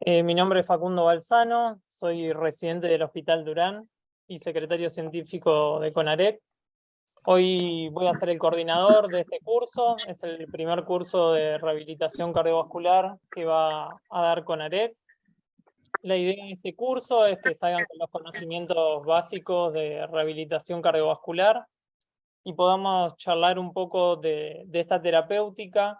Mi nombre es Facundo Balzano, soy residente del Hospital Durán y secretario científico de CONAREC. Hoy voy a ser el coordinador de este curso, es el primer curso de rehabilitación cardiovascular que va a dar CONAREC. La idea de este curso es que salgan con los conocimientos básicos de rehabilitación cardiovascular y podamos charlar un poco de esta terapéutica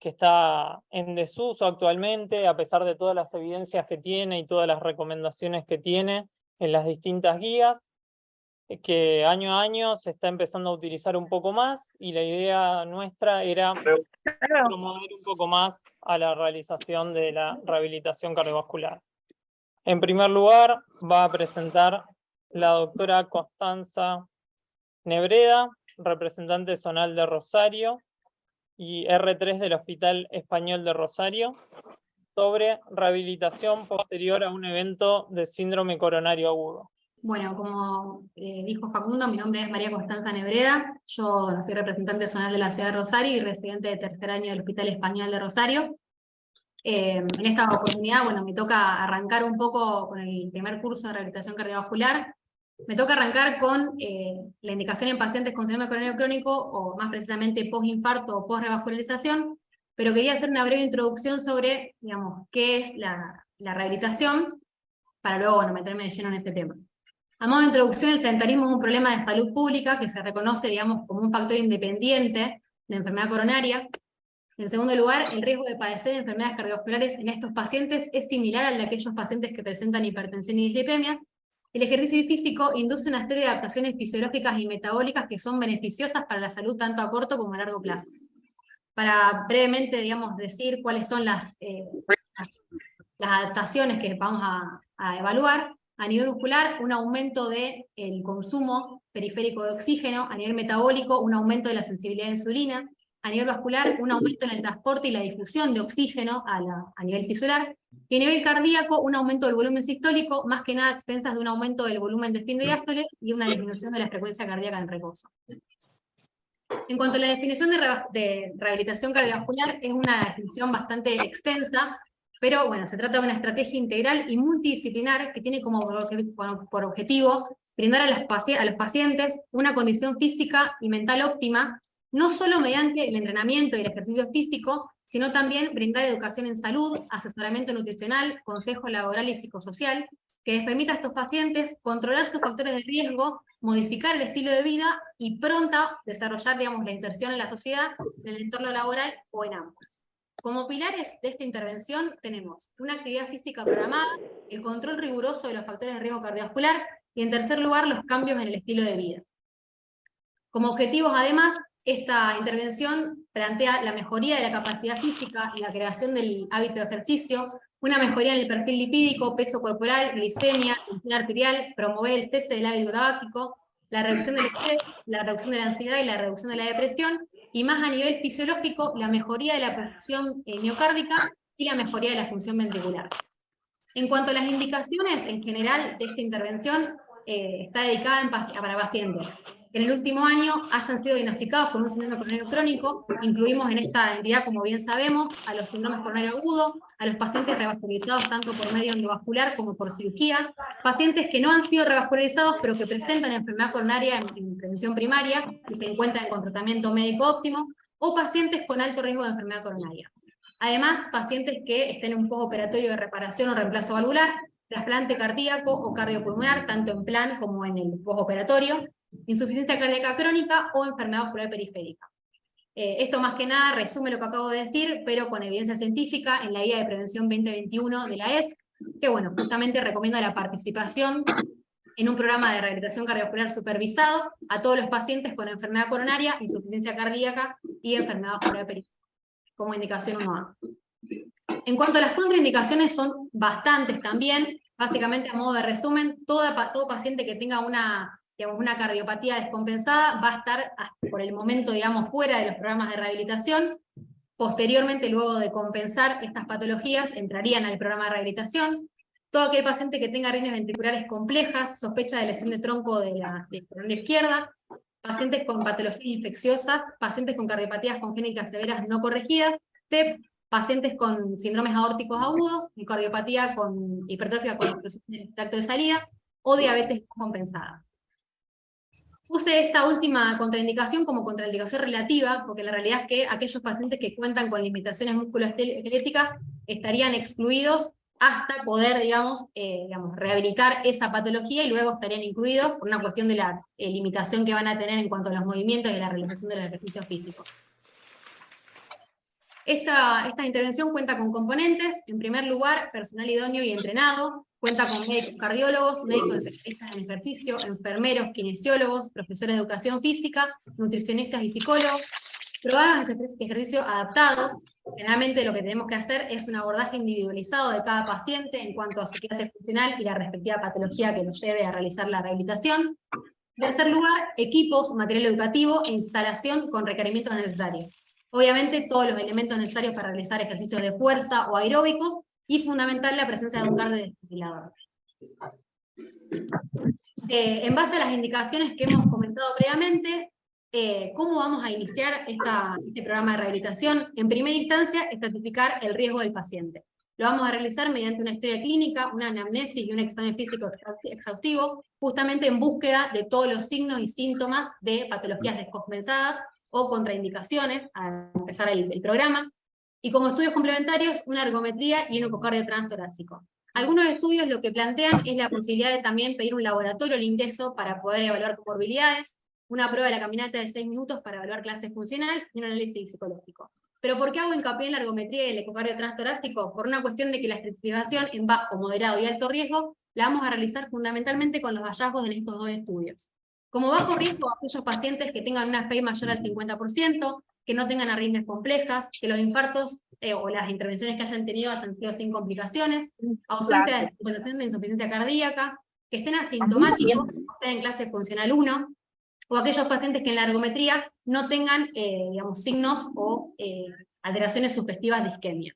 que está en desuso actualmente, a pesar de todas las evidencias que tiene y todas las recomendaciones que tiene en las distintas guías, que año a año se está empezando a utilizar un poco más, y la idea nuestra era promover un poco más a la realización de la rehabilitación cardiovascular. En primer lugar, va a presentar la doctora Constanza Nebreda, representante zonal de Rosario y R3 del Hospital Español de Rosario, sobre rehabilitación posterior a un evento de síndrome coronario agudo. Bueno, como dijo Facundo, mi nombre es María Constanza Nebreda, yo soy representante zonal de la ciudad de Rosario y residente de tercer año del Hospital Español de Rosario. En esta oportunidad, bueno, me toca arrancar un poco con el primer curso de rehabilitación cardiovascular. Me toca arrancar con la indicación en pacientes con síndrome coronario crónico, o más precisamente post-infarto o post-revascularización, pero quería hacer una breve introducción sobre, digamos, qué es la rehabilitación, para luego, bueno, meterme de lleno en este tema. A modo de introducción, el sedentarismo es un problema de salud pública que se reconoce, digamos, como un factor independiente de enfermedad coronaria. En segundo lugar, el riesgo de padecer enfermedades cardiovasculares en estos pacientes es similar al de aquellos pacientes que presentan hipertensión y dislipemias. El ejercicio físico induce una serie de adaptaciones fisiológicas y metabólicas que son beneficiosas para la salud tanto a corto como a largo plazo. Para brevemente, digamos, decir cuáles son las adaptaciones que vamos a evaluar: a nivel muscular, un aumento del consumo periférico de oxígeno; a nivel metabólico, un aumento de la sensibilidad a insulina; a nivel vascular, un aumento en el transporte y la difusión de oxígeno a nivel tisular; y a nivel cardíaco, un aumento del volumen sistólico, más que nada a expensas de un aumento del volumen de fin de diástole y una disminución de la frecuencia cardíaca en reposo. En cuanto a la definición de rehabilitación cardiovascular, es una definición bastante extensa, pero bueno, se trata de una estrategia integral y multidisciplinar que tiene por objetivo brindar a los pacientes una condición física y mental óptima, no solo mediante el entrenamiento y el ejercicio físico, sino también brindar educación en salud, asesoramiento nutricional, consejo laboral y psicosocial, que les permita a estos pacientes controlar sus factores de riesgo, modificar el estilo de vida y pronta desarrollar, digamos, la inserción en la sociedad, en el entorno laboral o en ambos. Como pilares de esta intervención tenemos una actividad física programada, el control riguroso de los factores de riesgo cardiovascular y, en tercer lugar, los cambios en el estilo de vida. Como objetivos, además, esta intervención plantea la mejoría de la capacidad física y la creación del hábito de ejercicio, una mejoría en el perfil lipídico, peso corporal, glicemia, tensión arterial, promover el cese del hábito tabáquico, la reducción del estrés, la reducción de la ansiedad y la reducción de la depresión, y más a nivel fisiológico, la mejoría de la perfusión miocárdica y la mejoría de la función ventricular. En cuanto a las indicaciones en general de esta intervención, está dedicada para pacientes que en el último año hayan sido diagnosticados con un síndrome coronario crónico. Incluimos en esta entidad, como bien sabemos, a los síndromes coronario agudo, a los pacientes revascularizados tanto por medio endovascular como por cirugía, pacientes que no han sido revascularizados pero que presentan enfermedad coronaria en prevención primaria y se encuentran con tratamiento médico óptimo, o pacientes con alto riesgo de enfermedad coronaria. Además, pacientes que estén en un postoperatorio de reparación o reemplazo valvular, trasplante cardíaco o cardiopulmonar, tanto en plan como en el postoperatorio, insuficiencia cardíaca crónica o enfermedad vascular periférica. Esto más que nada resume lo que acabo de decir, pero con evidencia científica en la Guía de Prevención 2021 de la ESC, que bueno, justamente recomienda la participación en un programa de rehabilitación cardiovascular supervisado a todos los pacientes con enfermedad coronaria, insuficiencia cardíaca y enfermedad vascular periférica, como indicación 1A. En cuanto a las contraindicaciones, son bastantes también. Básicamente, a modo de resumen, todo paciente que tenga una cardiopatía descompensada va a estar por el momento, digamos, fuera de los programas de rehabilitación. Posteriormente, luego de compensar estas patologías, entrarían al programa de rehabilitación. Todo aquel paciente que tenga arritmias ventriculares complejas, sospecha de lesión de tronco de la coronaria izquierda, pacientes con patologías infecciosas, pacientes con cardiopatías congénitas severas no corregidas, TEP, pacientes con síndromes aórticos agudos, cardiopatía con hipertrofia con obstrucción del tracto de salida, o diabetes no compensada. Puse esta última contraindicación como contraindicación relativa, porque la realidad es que aquellos pacientes que cuentan con limitaciones musculoesqueléticas estarían excluidos hasta poder, digamos, rehabilitar esa patología, y luego estarían incluidos por una cuestión de la limitación que van a tener en cuanto a los movimientos y la realización de los ejercicios físicos. Esta intervención cuenta con componentes: en primer lugar, personal idóneo y entrenado, cuenta con médicos cardiólogos, médicos especialistas en ejercicio, enfermeros, kinesiólogos, profesores de educación física, nutricionistas y psicólogos, programas de ejercicio adaptado. Generalmente lo que tenemos que hacer es un abordaje individualizado de cada paciente en cuanto a su clase funcional y la respectiva patología que nos lleve a realizar la rehabilitación. En tercer lugar, equipos, material educativo e instalación con requerimientos necesarios. Obviamente todos los elementos necesarios para realizar ejercicios de fuerza o aeróbicos, y fundamental la presencia de un cardiodesfibrilador. En base a las indicaciones que hemos comentado previamente, ¿cómo vamos a iniciar este programa de rehabilitación? En primera instancia, estratificar el riesgo del paciente. Lo vamos a realizar mediante una historia clínica, una anamnesis y un examen físico exhaustivo, justamente en búsqueda de todos los signos y síntomas de patologías descompensadas o contraindicaciones al empezar el programa. Y como estudios complementarios, una ergometría y un ecocardio transtorácico. Algunos estudios lo que plantean es la posibilidad de también pedir un laboratorio al ingreso para poder evaluar comorbilidades, una prueba de la caminata de 6 minutos para evaluar clase funcional y un análisis psicológico. ¿Pero por qué hago hincapié en la ergometría y el ecocardio transtorácico? Por una cuestión de que la estratificación en bajo, moderado y alto riesgo la vamos a realizar fundamentalmente con los hallazgos de estos dos estudios. Como bajo riesgo, aquellos pacientes que tengan una FEI mayor al 50%, que no tengan arritmias complejas, que los infartos o las intervenciones que hayan tenido hayan sido sin complicaciones, ausencia de descompensación de insuficiencia cardíaca, que estén asintomáticos, que estén en clase funcional 1, o aquellos pacientes que en la ergometría no tengan signos o alteraciones sugestivas de isquemia.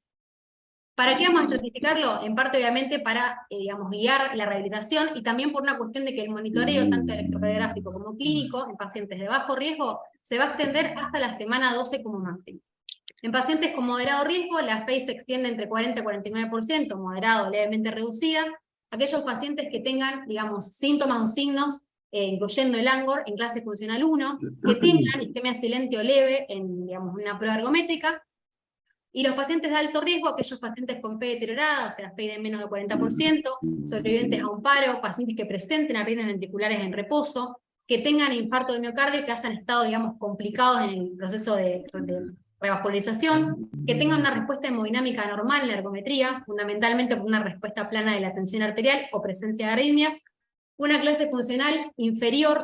¿Para qué vamos a estratificarlo? En parte, obviamente, para guiar la rehabilitación, y también por una cuestión de que el monitoreo, tanto electrocardiográfico como clínico, en pacientes de bajo riesgo, se va a extender hasta la semana 12 como máximo. En pacientes con moderado riesgo, la FEI se extiende entre 40 y 49%, moderado levemente reducida. Aquellos pacientes que tengan, síntomas o signos, incluyendo el ANGOR en clase funcional 1, que tengan isquemia silente o leve en una prueba ergométrica. Y los pacientes de alto riesgo, aquellos pacientes con FEI deteriorada, o sea, FEI de menos de 40%, sobrevivientes a un paro, pacientes que presenten arritmias ventriculares en reposo, que tengan infarto de miocardio, que hayan estado, complicados en el proceso de revascularización, que tengan una respuesta hemodinámica normal en la ergometría, fundamentalmente por una respuesta plana de la tensión arterial o presencia de arritmias, una clase funcional inferior.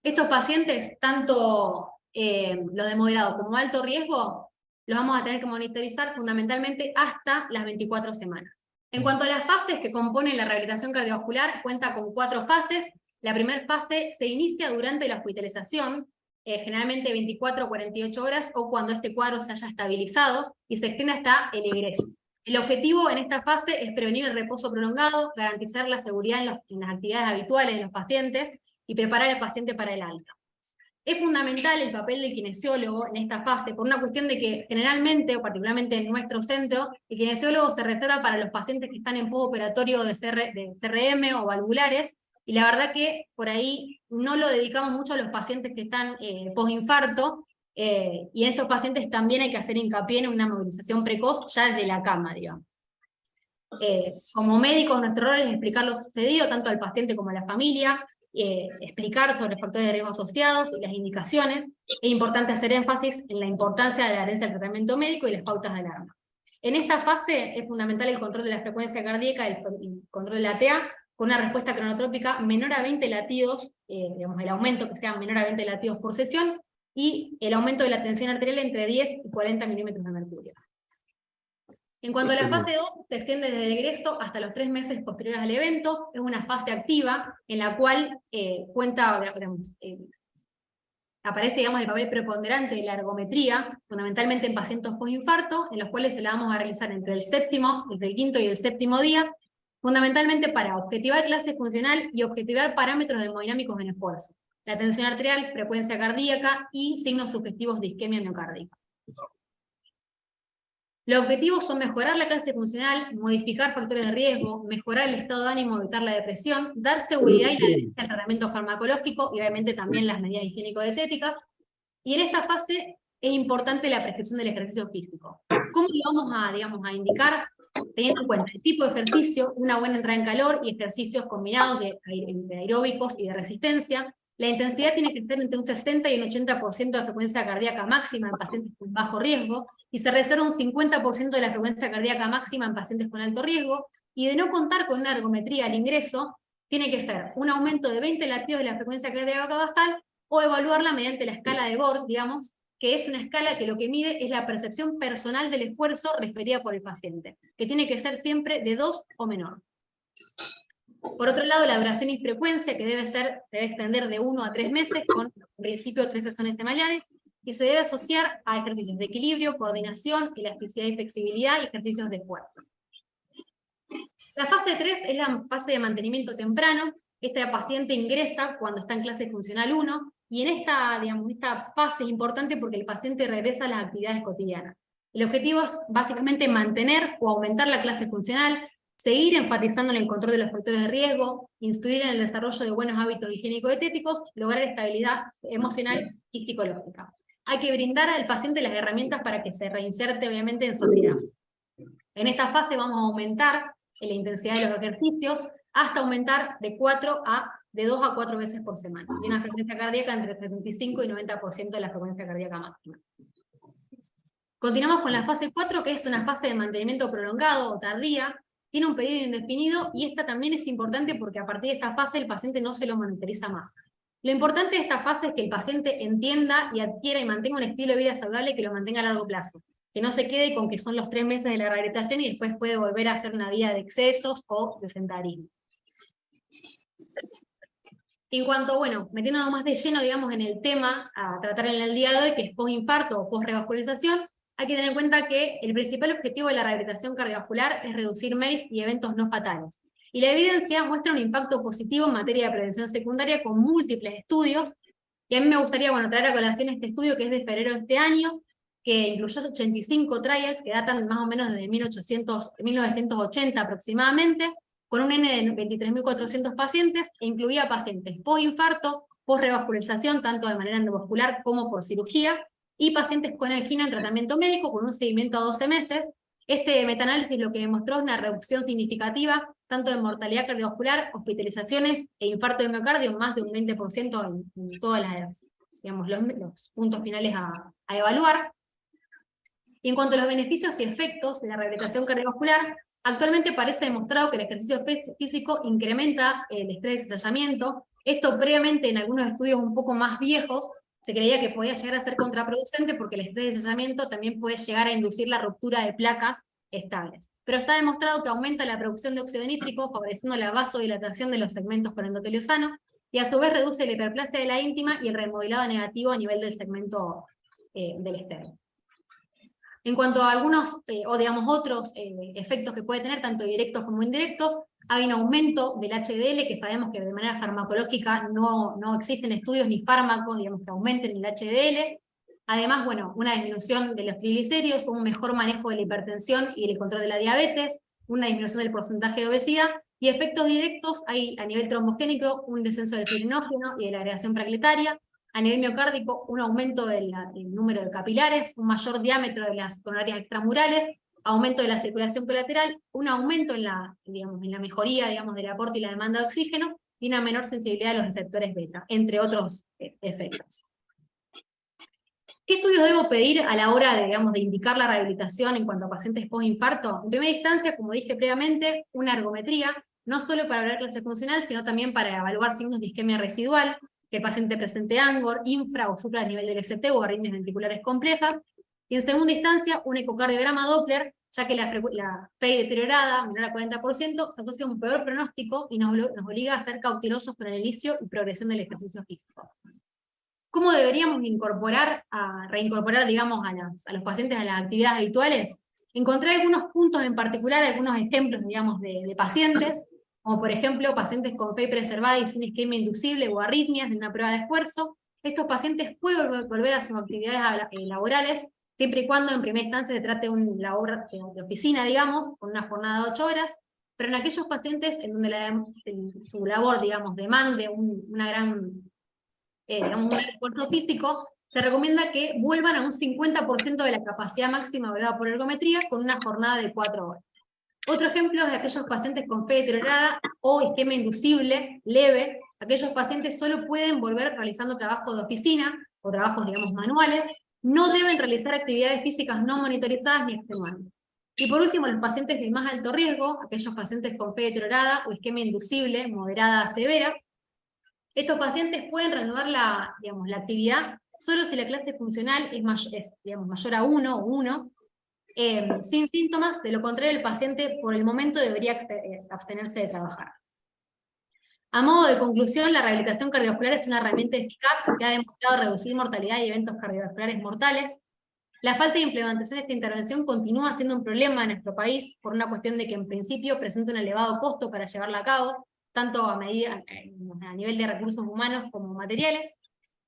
Estos pacientes, tanto los de moderado como alto riesgo, los vamos a tener que monitorizar fundamentalmente hasta las 24 semanas. En cuanto a las fases que componen la rehabilitación cardiovascular, cuenta con 4 fases. La primera fase se inicia durante la hospitalización, generalmente 24 o 48 horas, o cuando este cuadro se haya estabilizado, y se extiende hasta el egreso. El objetivo en esta fase es prevenir el reposo prolongado, garantizar la seguridad en las actividades habituales de los pacientes, y preparar al paciente para el alta. Es fundamental el papel del kinesiólogo en esta fase, por una cuestión de que generalmente, o particularmente en nuestro centro, el kinesiólogo se reserva para los pacientes que están en postoperatorio de CRM o valvulares, y la verdad que por ahí no lo dedicamos mucho a los pacientes que están postinfarto, y en estos pacientes también hay que hacer hincapié en una movilización precoz ya desde la cama, digamos. Como médicos, nuestro rol es explicar lo sucedido tanto al paciente como a la familia, explicar sobre factores de riesgo asociados y las indicaciones. Es importante hacer énfasis en la importancia de la adherencia al tratamiento médico y las pautas de alarma. En esta fase es fundamental el control de la frecuencia cardíaca, el control de la TA, con una respuesta cronotrópica menor a 20 latidos, el aumento que sea menor a 20 latidos por sesión, y el aumento de la tensión arterial entre 10 y 40 milímetros de mercurio. En cuanto a la fase 2, se extiende desde el egreso hasta los 3 meses posteriores al evento. Es una fase activa en la cual aparece el papel preponderante de la ergometría, fundamentalmente en pacientes postinfarto, en los cuales se la vamos a realizar entre el quinto y el séptimo día, fundamentalmente para objetivar clase funcional y objetivar parámetros hemodinámicos en esfuerzo, la tensión arterial, frecuencia cardíaca y signos sugestivos de isquemia miocárdica. Los objetivos son mejorar la clase funcional, modificar factores de riesgo, mejorar el estado de ánimo, evitar la depresión, dar seguridad y la adherencia al tratamiento farmacológico y obviamente también las medidas higiénico-dietéticas. Y en esta fase es importante la prescripción del ejercicio físico. ¿Cómo lo vamos a, digamos, a indicar? Teniendo en cuenta el tipo de ejercicio, una buena entrada en calor y ejercicios combinados de aeróbicos y de resistencia. La intensidad tiene que estar entre un 60 y un 80% de frecuencia cardíaca máxima en pacientes con bajo riesgo, y se reserva un 50% de la frecuencia cardíaca máxima en pacientes con alto riesgo, y de no contar con una ergometría al ingreso, tiene que ser un aumento de 20 latidos de la frecuencia cardíaca basal, o evaluarla mediante la escala de Borg, digamos, que es una escala que lo que mide es la percepción personal del esfuerzo referida por el paciente, que tiene que ser siempre de 2 o menor. Por otro lado, la duración y frecuencia, que debe extender de 1 a 3 meses, con en principio 3 sesiones semanales, y se debe asociar a ejercicios de equilibrio, coordinación, elasticidad y flexibilidad, y ejercicios de fuerza. La fase 3 es la fase de mantenimiento temprano. Esta paciente ingresa cuando está en clase funcional 1, y en esta fase es importante porque el paciente regresa a las actividades cotidianas. El objetivo es básicamente mantener o aumentar la clase funcional, seguir enfatizando en el control de los factores de riesgo, instruir en el desarrollo de buenos hábitos higiénico-dietéticos, lograr estabilidad emocional y psicológica. Hay que brindar al paciente las herramientas para que se reinserte obviamente en su actividad. En esta fase vamos a aumentar la intensidad de los ejercicios hasta aumentar de 2 a 4 veces por semana, y una frecuencia cardíaca entre 75 y 90% de la frecuencia cardíaca máxima. Continuamos con la fase 4, que es una fase de mantenimiento prolongado o tardía. Tiene un periodo indefinido, y esta también es importante porque a partir de esta fase el paciente no se lo monitoriza más. Lo importante de esta fase es que el paciente entienda y adquiera y mantenga un estilo de vida saludable que lo mantenga a largo plazo. Que no se quede con que son los 3 meses de la rehabilitación y después puede volver a hacer una vida de excesos o de sedentarismo. En cuanto, bueno, metiéndonos más de lleno, digamos, en el tema a tratar en el día de hoy, que es post-infarto o post-revascularización, hay que tener en cuenta que el principal objetivo de la rehabilitación cardiovascular es reducir MACE y eventos no fatales. Y la evidencia muestra un impacto positivo en materia de prevención secundaria con múltiples estudios, y a mí me gustaría, bueno, traer a colación este estudio que es de febrero de este año, que incluyó 85 trials que datan más o menos desde 1980 aproximadamente, con un N de 23.400 pacientes, e incluía pacientes post-infarto, post-revascularización, tanto de manera endovascular como por cirugía, y pacientes con angina en tratamiento médico con un seguimiento a 12 meses. Este metaanálisis lo que demostró es una reducción significativa, tanto de mortalidad cardiovascular, hospitalizaciones e infarto de miocardio, más de un 20% en todas las, digamos, los puntos finales a evaluar. Y en cuanto a los beneficios y efectos de la rehabilitación cardiovascular, actualmente parece demostrado que el ejercicio físico incrementa el estrés de cesallamiento. Esto previamente en algunos estudios un poco más viejos se creía que podía llegar a ser contraproducente porque el estrés de cesallamiento también puede llegar a inducir la ruptura de placas estables. Pero está demostrado que aumenta la producción de óxido nítrico, favoreciendo la vasodilatación de los segmentos con endotelio sano, y a su vez reduce la hiperplasia de la íntima y el remodelado negativo a nivel del segmento del externo. En cuanto a algunos, o digamos otros efectos que puede tener, tanto directos como indirectos, hay un aumento del HDL, que sabemos que de manera farmacológica no existen estudios ni fármacos, digamos, que aumenten el HDL. Además, bueno, una disminución de los triglicéridos, un mejor manejo de la hipertensión y el control de la diabetes, una disminución del porcentaje de obesidad, y efectos directos, hay a nivel trombogénico un descenso del fibrinógeno y de la agregación plaquetaria. A nivel miocárdico, un aumento del número de capilares, un mayor diámetro de las coronarias extramurales, aumento de la circulación colateral, un aumento en la mejoría, digamos, del aporte y la demanda de oxígeno, y una menor sensibilidad a los receptores beta, entre otros efectos. ¿Qué estudios debo pedir a la hora de, digamos, de indicar la rehabilitación en cuanto a pacientes post-infarto? En primera instancia, como dije previamente, una ergometría, no solo para evaluar clase funcional, sino también para evaluar signos de isquemia residual, que el paciente presente ANGOR, infra o supra a nivel del ST o arritmias ventriculares complejas. Y en segunda instancia, un ecocardiograma Doppler, ya que la PEI deteriorada, menor al 40%, se asocia a un peor pronóstico y nos obliga a ser cautelosos con el inicio y progresión del ejercicio físico. ¿Cómo deberíamos reincorporar, digamos, a los pacientes a las actividades habituales? Encontré algunos puntos en particular, algunos ejemplos, digamos, de pacientes, como por ejemplo pacientes con PEI preservada y sin isquemia inducible o arritmias de una prueba de esfuerzo. Estos pacientes pueden volver a sus actividades laborales siempre y cuando en primera instancia se trate de la obra de oficina, digamos, con una jornada de 8 horas, pero en aquellos pacientes en donde su labor, digamos, demande una gran, digamos, un esfuerzo físico, se recomienda que vuelvan a un 50% de la capacidad máxima evaluada por ergometría con una jornada de 4 horas. Otro ejemplo es de aquellos pacientes con fe deteriorada o isquemia inducible leve. Aquellos pacientes solo pueden volver realizando trabajos de oficina o trabajos, digamos, manuales. No deben realizar actividades físicas no monitorizadas ni extenuantes. Y por último, los pacientes de más alto riesgo, aquellos pacientes con fe deteriorada o isquemia inducible moderada a severa. Estos pacientes pueden reanudar la actividad solo si la clase funcional es mayor a 1 o 1, sin síntomas. De lo contrario, el paciente por el momento debería abstenerse de trabajar. A modo de conclusión, la rehabilitación cardiovascular es una herramienta eficaz que ha demostrado reducir mortalidad y eventos cardiovasculares mortales. La falta de implementación de esta intervención continúa siendo un problema en nuestro país por una cuestión de que en principio presenta un elevado costo para llevarla a cabo, tanto a nivel de recursos humanos como materiales.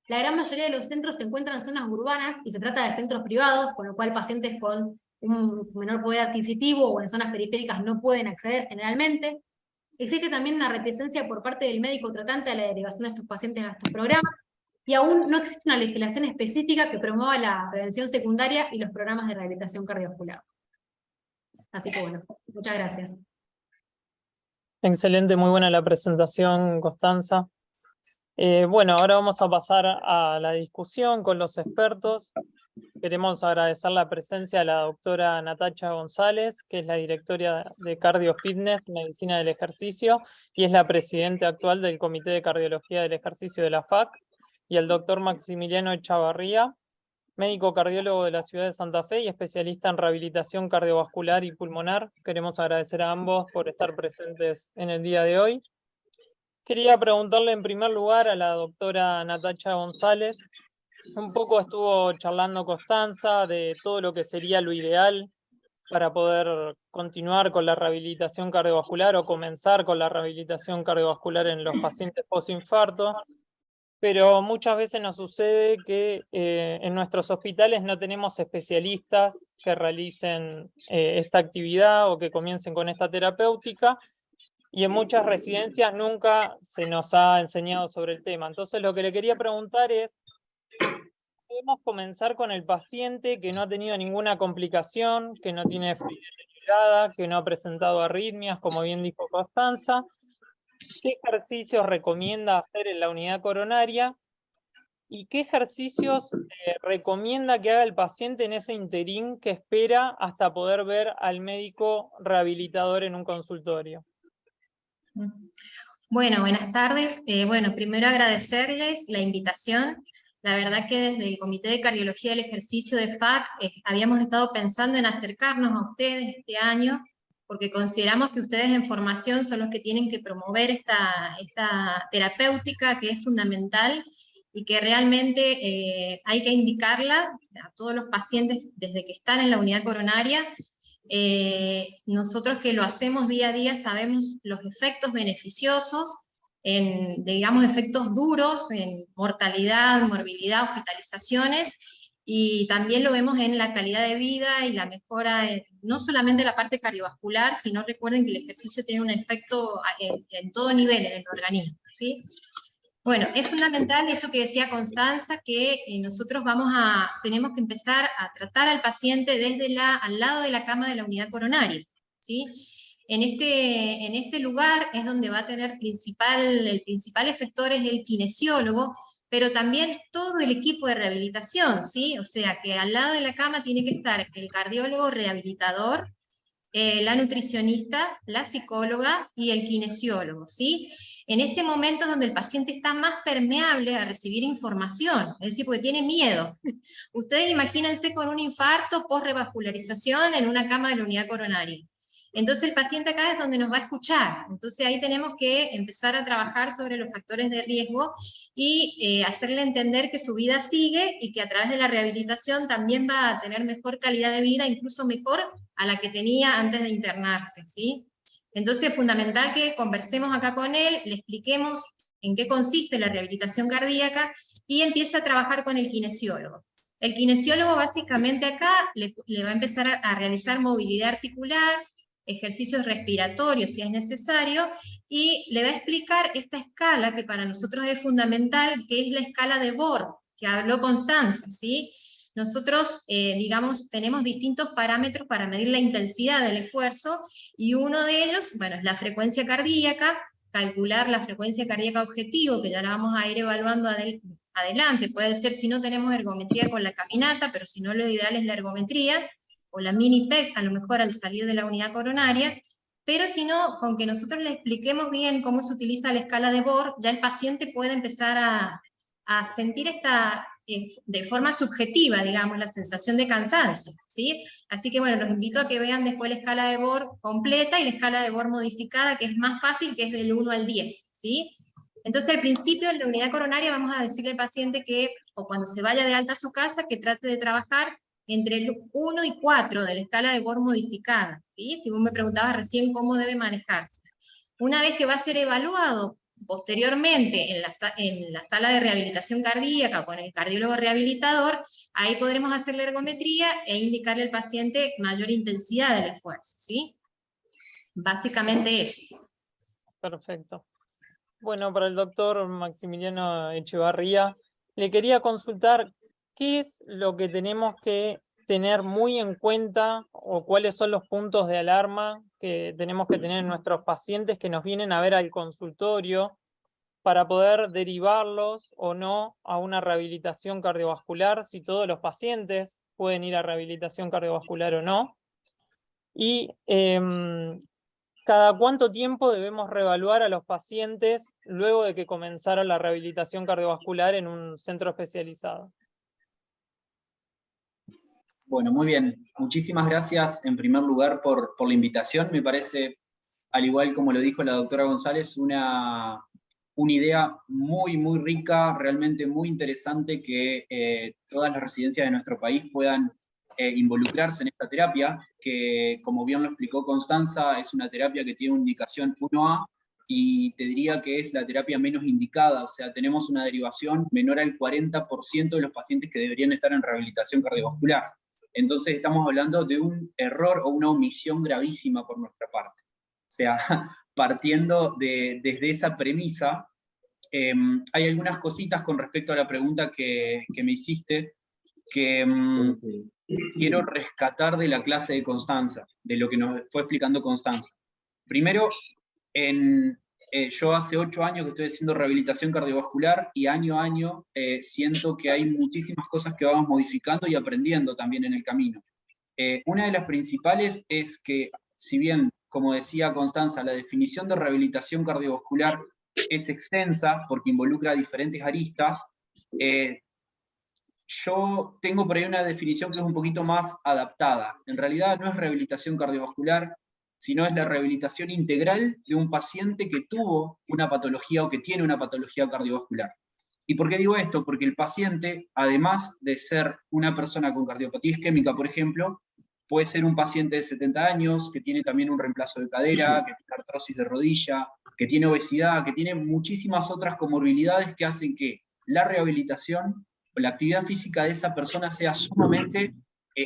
La gran mayoría de los centros se encuentran en zonas urbanas y se trata de centros privados, con lo cual pacientes con un menor poder adquisitivo o en zonas periféricas no pueden acceder generalmente. Existe también una reticencia por parte del médico tratante a la derivación de estos pacientes a estos programas, y aún no existe una legislación específica que promueva la prevención secundaria y los programas de rehabilitación cardiovascular. Así que bueno, muchas gracias. Excelente, muy buena la presentación, Constanza. Bueno, ahora vamos a pasar a la discusión con los expertos. Queremos agradecer la presencia de la doctora Natacha González, que es la directora de Cardio Fitness, Medicina del Ejercicio, y es la presidenta actual del Comité de Cardiología del Ejercicio de la FAC, y el doctor Maximiliano Echavarría, médico cardiólogo de la ciudad de Santa Fe y especialista en rehabilitación cardiovascular y pulmonar. Queremos agradecer a ambos por estar presentes en el día de hoy. Quería preguntarle en primer lugar a la doctora Natacha González. Un poco estuvo charlando Constanza de todo lo que sería lo ideal para poder continuar con la rehabilitación cardiovascular o comenzar con la rehabilitación cardiovascular en los pacientes postinfarto, pero muchas veces nos sucede que en nuestros hospitales no tenemos especialistas que realicen esta actividad o que comiencen con esta terapéutica, y en muchas residencias nunca se nos ha enseñado sobre el tema. Entonces lo que le quería preguntar es, podemos comenzar con el paciente que no ha tenido ninguna complicación, que no tiene deteriorada, que no ha presentado arritmias, como bien dijo Constanza. ¿Qué ejercicios recomienda hacer en la unidad coronaria? ¿Y qué ejercicios recomienda que haga el paciente en ese interín que espera hasta poder ver al médico rehabilitador en un consultorio? Bueno, buenas tardes. Bueno, primero agradecerles la invitación. La verdad que desde el Comité de Cardiología del Ejercicio de FAC habíamos estado pensando en acercarnos a ustedes este año, porque consideramos que ustedes en formación son los que tienen que promover esta terapéutica que es fundamental y que realmente hay que indicarla a todos los pacientes desde que están en la unidad coronaria. Nosotros que lo hacemos día a día sabemos los efectos beneficiosos, digamos, efectos duros en mortalidad, morbilidad, hospitalizaciones, y también lo vemos en la calidad de vida y la mejora, no solamente la parte cardiovascular, sino recuerden que el ejercicio tiene un efecto en todo nivel en el organismo, ¿sí? Bueno, es fundamental esto que decía Constanza, que nosotros tenemos que empezar a tratar al paciente desde al lado de la cama de la unidad coronaria, ¿sí? En este lugar es donde va a tener el principal efector es el kinesiólogo, pero también todo el equipo de rehabilitación, ¿sí? O sea que al lado de la cama tiene que estar el cardiólogo rehabilitador, la nutricionista, la psicóloga y el kinesiólogo, ¿sí? En este momento es donde el paciente está más permeable a recibir información, es decir, porque tiene miedo. Ustedes imagínense con un infarto, post-revascularización en una cama de la unidad coronaria. Entonces el paciente acá es donde nos va a escuchar, entonces ahí tenemos que empezar a trabajar sobre los factores de riesgo y hacerle entender que su vida sigue y que a través de la rehabilitación también va a tener mejor calidad de vida, incluso mejor a la que tenía antes de internarse, ¿sí? Entonces es fundamental que conversemos acá con él, le expliquemos en qué consiste la rehabilitación cardíaca y empiece a trabajar con el kinesiólogo. El kinesiólogo básicamente acá le va a empezar a realizar movilidad articular, ejercicios respiratorios si es necesario, y le va a explicar esta escala que para nosotros es fundamental, que es la escala de Borg, que habló Constanza, ¿sí? Nosotros, digamos, tenemos distintos parámetros para medir la intensidad del esfuerzo, y uno de ellos, bueno, es la frecuencia cardíaca, calcular la frecuencia cardíaca objetivo, que ya la vamos a ir evaluando adelante, puede ser si no tenemos ergometría con la caminata, pero si no lo ideal es la ergometría, o la mini PEC, a lo mejor al salir de la unidad coronaria, pero si no, con que nosotros le expliquemos bien cómo se utiliza la escala de Borg, ya el paciente puede empezar a sentir de forma subjetiva, digamos, la sensación de cansancio, ¿sí? Así que bueno, los invito a que vean después la escala de Borg completa y la escala de Borg modificada, que es más fácil, que es del 1 al 10, ¿sí? Entonces al principio en la unidad coronaria vamos a decirle al paciente que, o cuando se vaya de alta a su casa, que trate de trabajar entre el 1 y 4 de la escala de Borg modificada, ¿sí? Si vos me preguntabas recién cómo debe manejarse. Una vez que va a ser evaluado posteriormente en la sala de rehabilitación cardíaca con el cardiólogo rehabilitador, ahí podremos hacer la ergometría e indicarle al paciente mayor intensidad del esfuerzo, ¿sí? Básicamente eso. Perfecto. Bueno, para el doctor Maximiliano Echevarría, le quería consultar qué es lo que tenemos que tener muy en cuenta o cuáles son los puntos de alarma que tenemos que tener en nuestros pacientes que nos vienen a ver al consultorio para poder derivarlos o no a una rehabilitación cardiovascular, si todos los pacientes pueden ir a rehabilitación cardiovascular o no. Y ¿cada cuánto tiempo debemos reevaluar a los pacientes luego de que comenzara la rehabilitación cardiovascular en un centro especializado? Bueno, muy bien. Muchísimas gracias en primer lugar por la invitación. Me parece, al igual como lo dijo la doctora González, una idea muy, muy rica, realmente muy interesante que todas las residencias de nuestro país puedan involucrarse en esta terapia, que como bien lo explicó Constanza, es una terapia que tiene una indicación 1A, y te diría que es la terapia menos indicada, o sea, tenemos una derivación menor al 40% de los pacientes que deberían estar en rehabilitación cardiovascular. Entonces estamos hablando de un error o una omisión gravísima por nuestra parte. O sea, partiendo desde esa premisa, hay algunas cositas con respecto a la pregunta que me hiciste, que quiero rescatar de la clase de Constanza, de lo que nos fue explicando Constanza. Primero, yo hace 8 años que estoy haciendo rehabilitación cardiovascular y año a año siento que hay muchísimas cosas que vamos modificando y aprendiendo también en el camino. Una de las principales es que, si bien, como decía Constanza, la definición de rehabilitación cardiovascular es extensa porque involucra diferentes aristas, yo tengo por ahí una definición que es un poquito más adaptada. En realidad no es rehabilitación cardiovascular, sino es la rehabilitación integral de un paciente que tuvo una patología o que tiene una patología cardiovascular. ¿Y por qué digo esto? Porque el paciente, además de ser una persona con cardiopatía isquémica, por ejemplo, puede ser un paciente de 70 años, que tiene también un reemplazo de cadera, que tiene artrosis de rodilla, que tiene obesidad, que tiene muchísimas otras comorbilidades que hacen que la rehabilitación o la actividad física de esa persona sea sumamente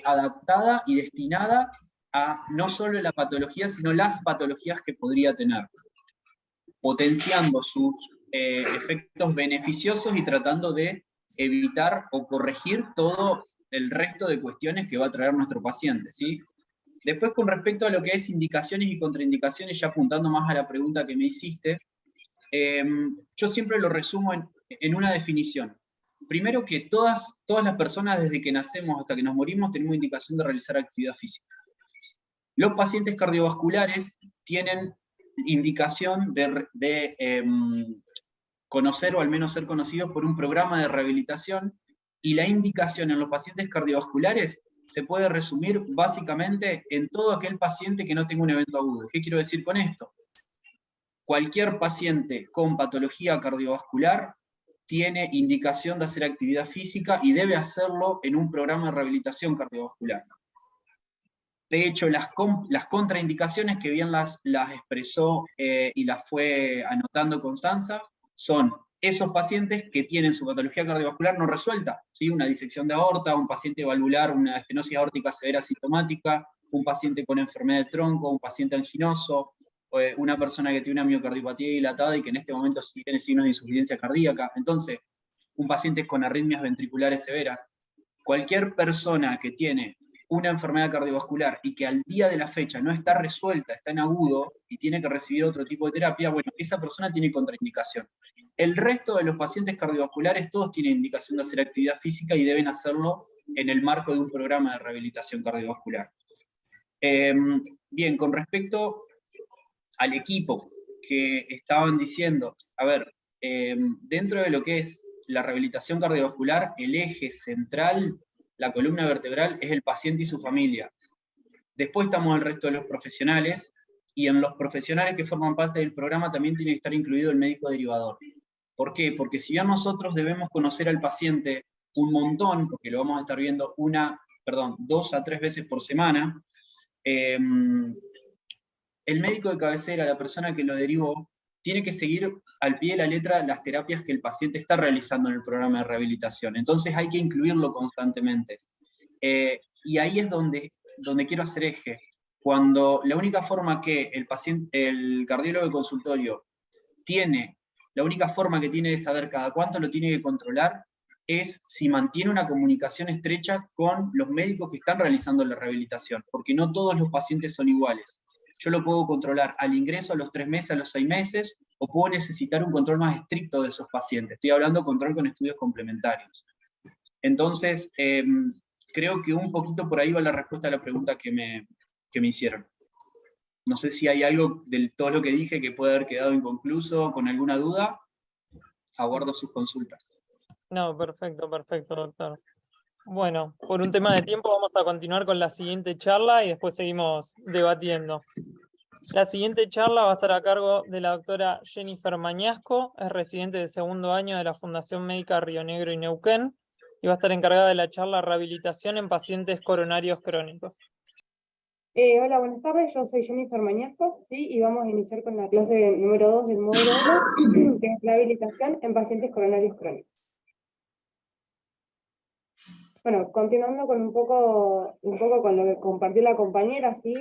adaptada y destinada a no solo la patología, sino las patologías que podría tener, potenciando sus efectos beneficiosos y tratando de evitar o corregir todo el resto de cuestiones que va a traer nuestro paciente, ¿sí? Después, con respecto a lo que es indicaciones y contraindicaciones, ya apuntando más a la pregunta que me hiciste, yo siempre lo resumo en una definición. Primero, que todas las personas, desde que nacemos hasta que nos morimos, tenemos indicación de realizar actividad física. Los pacientes cardiovasculares tienen indicación de conocer o al menos ser conocidos por un programa de rehabilitación, y la indicación en los pacientes cardiovasculares se puede resumir básicamente en todo aquel paciente que no tenga un evento agudo. ¿Qué quiero decir con esto? Cualquier paciente con patología cardiovascular tiene indicación de hacer actividad física y debe hacerlo en un programa de rehabilitación cardiovascular. De hecho, las contraindicaciones, que bien las expresó y las fue anotando Constanza, son esos pacientes que tienen su patología cardiovascular no resuelta, ¿sí? Una disección de aorta, un paciente valvular, una estenosis aórtica severa sintomática, un paciente con enfermedad de tronco, un paciente anginoso, una persona que tiene una miocardiopatía dilatada y que en este momento sí tiene signos de insuficiencia cardíaca. Entonces, un paciente con arritmias ventriculares severas. Cualquier persona que tiene una enfermedad cardiovascular y que al día de la fecha no está resuelta, está en agudo y tiene que recibir otro tipo de terapia, bueno, esa persona tiene contraindicación. El resto de los pacientes cardiovasculares, todos tienen indicación de hacer actividad física y deben hacerlo en el marco de un programa de rehabilitación cardiovascular. Bien, con respecto al equipo que estaban diciendo, a ver, dentro de lo que es la rehabilitación cardiovascular, el eje central, la columna vertebral, es el paciente y su familia. Después estamos el resto de los profesionales, y en los profesionales que forman parte del programa también tiene que estar incluido el médico derivador. ¿Por qué? Porque si bien nosotros debemos conocer al paciente un montón, porque lo vamos a estar viendo 2 a 3 veces por semana, el médico de cabecera, la persona que lo derivó, tiene que seguir al pie de la letra las terapias que el paciente está realizando en el programa de rehabilitación. Entonces hay que incluirlo constantemente. Y ahí es donde quiero hacer eje. Cuando la única forma que el cardiólogo de consultorio la única forma que tiene de saber cada cuánto lo tiene que controlar es si mantiene una comunicación estrecha con los médicos que están realizando la rehabilitación, porque no todos los pacientes son iguales. Yo lo puedo controlar al ingreso, a los 3 meses, a los 6 meses, o puedo necesitar un control más estricto de esos pacientes. Estoy hablando de control con estudios complementarios. Entonces, creo que un poquito por ahí va la respuesta a la pregunta que me hicieron. No sé si hay algo de todo lo que dije que puede haber quedado inconcluso, con alguna duda. Aguardo sus consultas. No, perfecto, doctor. Bueno, por un tema de tiempo vamos a continuar con la siguiente charla y después seguimos debatiendo. La siguiente charla va a estar a cargo de la doctora Jennifer Mañasco, es residente de segundo año de la Fundación Médica Río Negro y Neuquén, y va a estar encargada de la charla Rehabilitación en pacientes coronarios crónicos. Hola, buenas tardes, yo soy Jennifer Mañasco, ¿sí? Y vamos a iniciar con la clase número 2 del módulo 1, que es rehabilitación en pacientes coronarios crónicos. Bueno, continuando con un poco con lo que compartió la compañera, ¿sí?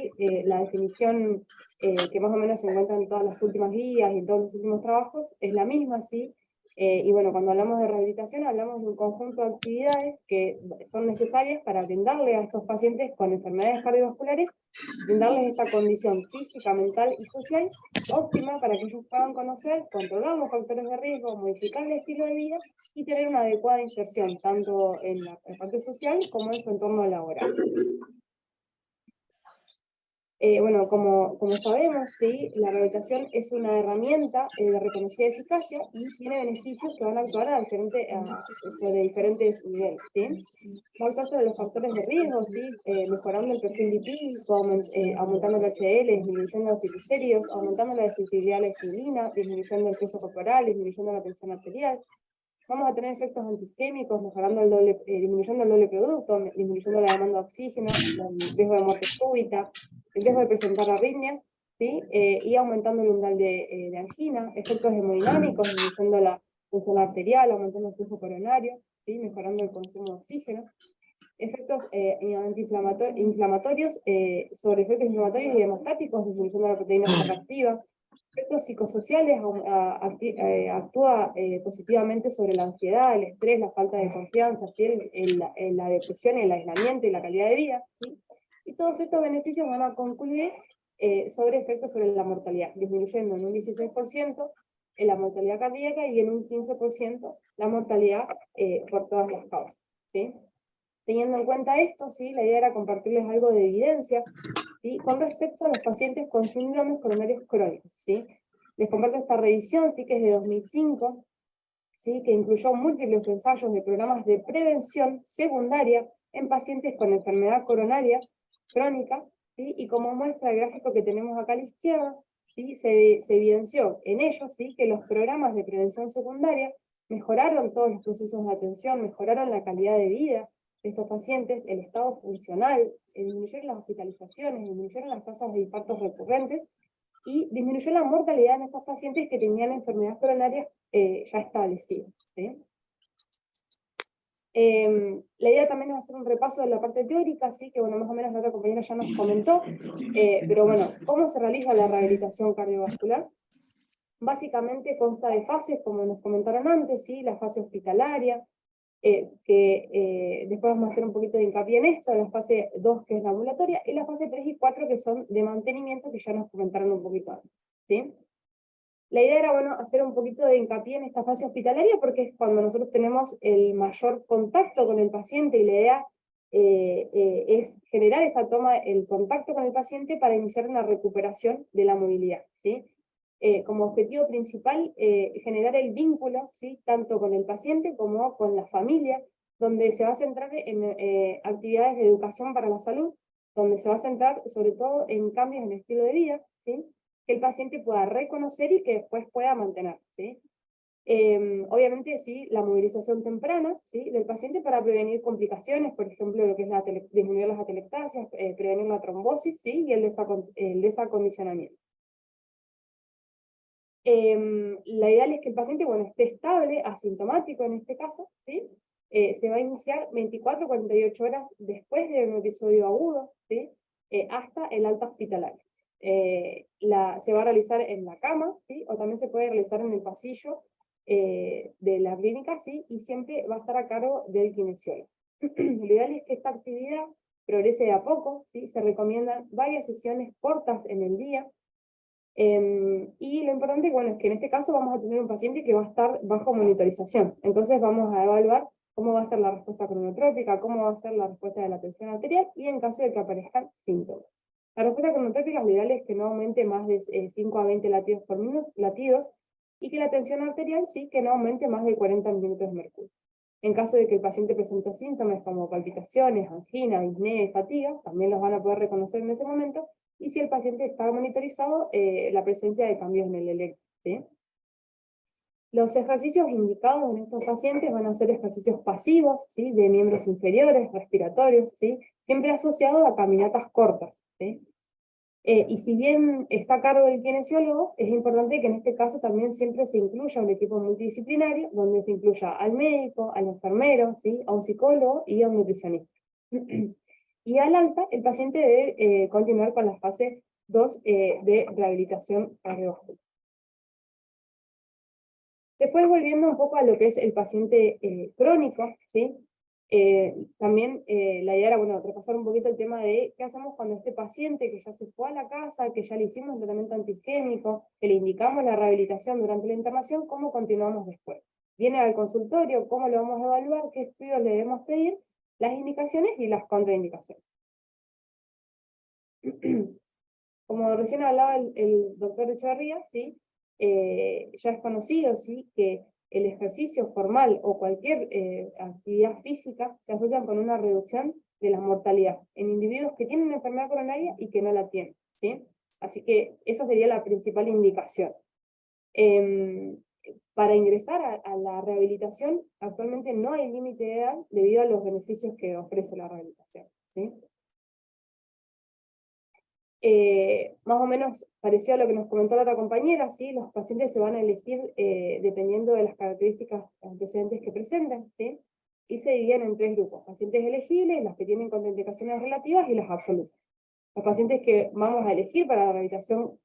La definición que más o menos se encuentra en todas las últimas guías y en todos los últimos trabajos es la misma, ¿sí? Y bueno, cuando hablamos de rehabilitación hablamos de un conjunto de actividades que son necesarias para brindarle a estos pacientes con enfermedades cardiovasculares, brindarles esta condición física, mental y social óptima para que ellos puedan conocer, controlar los factores de riesgo, modificar el estilo de vida y tener una adecuada inserción, tanto en la parte social como en su entorno laboral. Bueno, como sabemos, ¿sí? La rehabilitación es una herramienta de reconocida eficacia y tiene beneficios que van a actuar sobre diferentes niveles, ¿sí? Va al caso de los factores de riesgo, ¿sí? Mejorando el perfil lipídico, aumentando el HDL, disminuyendo los triglicéridos, aumentando la sensibilidad a la insulina, disminuyendo el peso corporal, disminuyendo la tensión arterial. Vamos a tener efectos antiisquémicos, disminuyendo el doble producto, disminuyendo la demanda de oxígeno, el riesgo de muerte súbita, el riesgo de presentar arritmias, ¿sí? Y aumentando el umbral de angina, efectos hemodinámicos, disminuyendo la tensión arterial, aumentando el flujo coronario, ¿sí? Mejorando el consumo de oxígeno. Efectos inflamatorios, sobre efectos inflamatorios y hemostáticos, disminuyendo la proteína C reactiva. Efectos psicosociales, actúa positivamente sobre la ansiedad, el estrés, la falta de confianza, la depresión, el aislamiento y la calidad de vida, ¿sí? Y todos estos beneficios van a concluir sobre efectos sobre la mortalidad, disminuyendo en un 16% la mortalidad cardíaca y en un 15% la mortalidad por todas las causas, ¿sí? Teniendo en cuenta esto, ¿sí? La idea era compartirles algo de evidencia, ¿sí? Con respecto a los pacientes con síndromes coronarios crónicos, ¿sí? Les comparto esta revisión, ¿sí? Que es de 2005, ¿sí? Que incluyó múltiples ensayos de programas de prevención secundaria en pacientes con enfermedad coronaria crónica, ¿sí? Y como muestra el gráfico que tenemos acá a la izquierda, ¿sí? Se evidenció en ellos, ¿sí? Que los programas de prevención secundaria mejoraron todos los procesos de atención, mejoraron la calidad de vida de estos pacientes, el estado funcional, disminuyeron las hospitalizaciones, disminuyeron las tasas de infartos recurrentes y disminuyó la mortalidad en estos pacientes que tenían enfermedades coronarias ya establecidas, ¿sí? La idea también es hacer un repaso de la parte teórica, ¿sí? Que bueno, más o menos la otra compañera ya nos comentó, pero bueno, ¿cómo se realiza la rehabilitación cardiovascular? Básicamente consta de fases, como nos comentaron antes, ¿sí? La fase hospitalaria, después vamos a hacer un poquito de hincapié en esto, la fase 2 que es la ambulatoria, y la fase 3 y 4 que son de mantenimiento, que ya nos comentaron un poquito antes, ¿sí? La idea era, bueno, hacer un poquito de hincapié en esta fase hospitalaria porque es cuando nosotros tenemos el mayor contacto con el paciente y la idea es generar esta toma, el contacto con el paciente para iniciar una recuperación de la movilidad, ¿sí? Como objetivo principal, generar el vínculo, ¿sí? Tanto con el paciente como con la familia, donde se va a centrar en actividades de educación para la salud, donde se va a centrar sobre todo en cambios en el estilo de vida, ¿sí? Que el paciente pueda reconocer y que después pueda mantener, ¿sí? Obviamente, sí, la movilización temprana, ¿sí? Del paciente para prevenir complicaciones, por ejemplo, lo que es disminuir las atelectasias, prevenir la trombosis, ¿sí? Y el desacondicionamiento. La ideal es que el paciente, bueno, esté estable, asintomático en este caso, ¿sí? Se va a iniciar 24 a 48 horas después de un episodio agudo, ¿sí? Hasta el alta hospitalaria. Se va a realizar en la cama, ¿sí? O también se puede realizar en el pasillo de la clínica, ¿sí? Y siempre va a estar a cargo del kinesiólogo. Lo ideal es que esta actividad progrese de a poco, ¿sí? Se recomiendan varias sesiones cortas en el día, y lo importante, bueno, es que en este caso vamos a tener un paciente que va a estar bajo monitorización. Entonces vamos a evaluar cómo va a ser la respuesta cronotrópica, cómo va a ser la respuesta de la tensión arterial, y en caso de que aparezcan síntomas. La respuesta cronotrópica lo ideal es que no aumente más de 5 a 20 latidos por minuto, y que la tensión arterial sí que no aumente más de 40 milímetros de mercurio. En caso de que el paciente presente síntomas como palpitaciones, angina, disnea, fatiga, también los van a poder reconocer en ese momento, y si el paciente está monitorizado, la presencia de cambios en el electro, ¿sí? Los ejercicios indicados en estos pacientes van a ser ejercicios pasivos, ¿sí? De miembros inferiores, respiratorios, ¿sí? Siempre asociados a caminatas cortas, ¿sí? Y si bien está a cargo del kinesiólogo, es importante que en este caso también siempre se incluya un equipo multidisciplinario, donde se incluya al médico, al enfermero, ¿sí? A un psicólogo y a un nutricionista. Y al alta, el paciente debe continuar con la fase 2 de rehabilitación cardiovascular. Después, volviendo un poco a lo que es el paciente crónico, ¿sí? También la idea era, bueno, repasar un poquito el tema de qué hacemos cuando este paciente que ya se fue a la casa, que ya le hicimos un tratamiento antiisquémico, que le indicamos la rehabilitación durante la internación, cómo continuamos después. Viene al consultorio, cómo lo vamos a evaluar, qué estudios le debemos pedir, las indicaciones y las contraindicaciones. Como recién hablaba el doctor Echeverría, ¿sí? Ya es conocido, ¿sí? Que el ejercicio formal o cualquier actividad física se asocian con una reducción de la mortalidad en individuos que tienen enfermedad coronaria y que no la tienen, ¿sí? Así que esa sería la principal indicación. Para ingresar a la rehabilitación, actualmente no hay límite de edad debido a los beneficios que ofrece la rehabilitación, ¿sí? Más o menos parecido a lo que nos comentó la otra compañera, ¿sí? Los pacientes se van a elegir dependiendo de las características antecedentes que presenten, ¿sí? Y se dividen en 3 grupos: pacientes elegibles, los que tienen contraindicaciones relativas y las absolutas. Los pacientes que vamos a elegir para la rehabilitación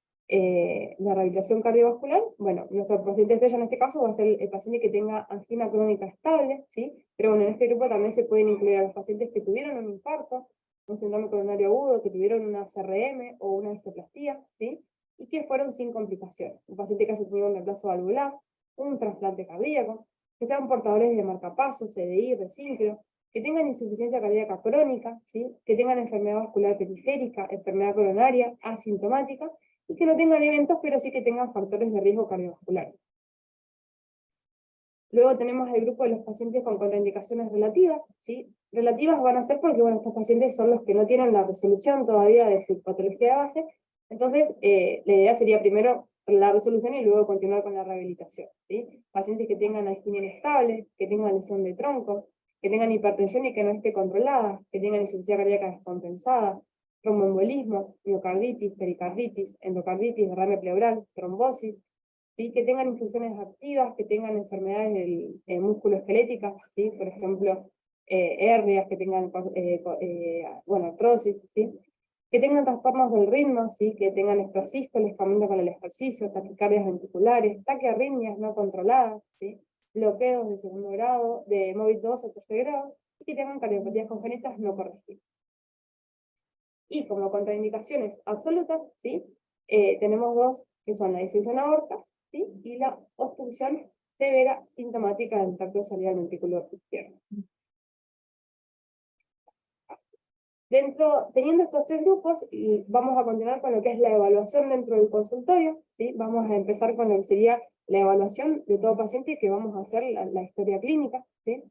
cardiovascular, bueno, nuestro paciente estrella en este caso va a ser el paciente que tenga angina crónica estable, ¿sí? Pero bueno, en este grupo también se pueden incluir a los pacientes que tuvieron un infarto, un síndrome coronario agudo, que tuvieron una CRM o una discoplastía, ¿sí? Y que fueron sin complicaciones. Un paciente que haya tenido un reemplazo valvular, un trasplante cardíaco, que sean portadores de marcapasos, CDI, resíncro, que tengan insuficiencia cardíaca crónica, ¿sí? Que tengan enfermedad vascular periférica, enfermedad coronaria, asintomática, y que no tengan eventos, pero sí que tengan factores de riesgo cardiovasculares. Luego tenemos el grupo de los pacientes con contraindicaciones relativas, ¿sí? Relativas van a ser porque, bueno, estos pacientes son los que no tienen la resolución todavía de su patología de base, entonces la idea sería primero la resolución y luego continuar con la rehabilitación, ¿sí? Pacientes que tengan angina inestable, que tengan lesión de tronco, que tengan hipertensión y que no esté controlada, que tengan insuficiencia cardíaca descompensada, tromboembolismo, miocarditis, pericarditis, endocarditis, derrame pleural, trombosis, ¿sí? Que tengan infusiones activas, que tengan enfermedades musculoesqueléticas, ¿sí? Por ejemplo, hernias, que tengan bueno, artrosis, ¿sí? Que tengan trastornos del ritmo, ¿sí? Que tengan extrasístoles cambiando con el ejercicio, taquicardias ventriculares, taquiarritmias no controladas, ¿sí? Bloqueos de segundo grado, de MOVID 2 o tercer grado, y que tengan cardiopatías congénitas no corregidas. Y como contraindicaciones absolutas, ¿sí? Tenemos dos, que son la disfunción aórtica, ¿sí? Y la obstrucción severa sintomática del tracto salida del ventrículo izquierdo. Teniendo estos tres grupos, y vamos a continuar con lo que es la evaluación dentro del consultorio, ¿sí? Vamos a empezar con lo que sería la evaluación de todo paciente, que vamos a hacer la historia clínica, ¿sí?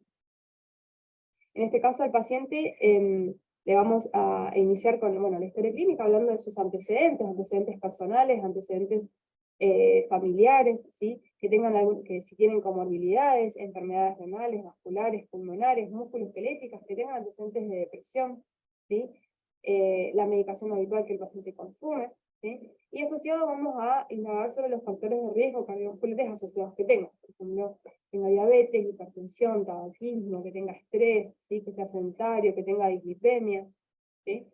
En este caso al paciente le vamos a iniciar con, bueno, la historia clínica, hablando de sus antecedentes personales, antecedentes familiares, ¿sí? Que si tienen comorbilidades, enfermedades renales, vasculares, pulmonares, musculoesqueléticas, que tengan antecedentes de depresión, ¿sí? La medicación habitual que el paciente consume, ¿sí? Y asociado vamos a indagar sobre los factores de riesgo cardiovasculares asociados que tenga. Por ejemplo, que tenga diabetes, hipertensión, tabaquismo, que tenga estrés, ¿sí? Que sea sedentario, que tenga dislipemia, ¿sí?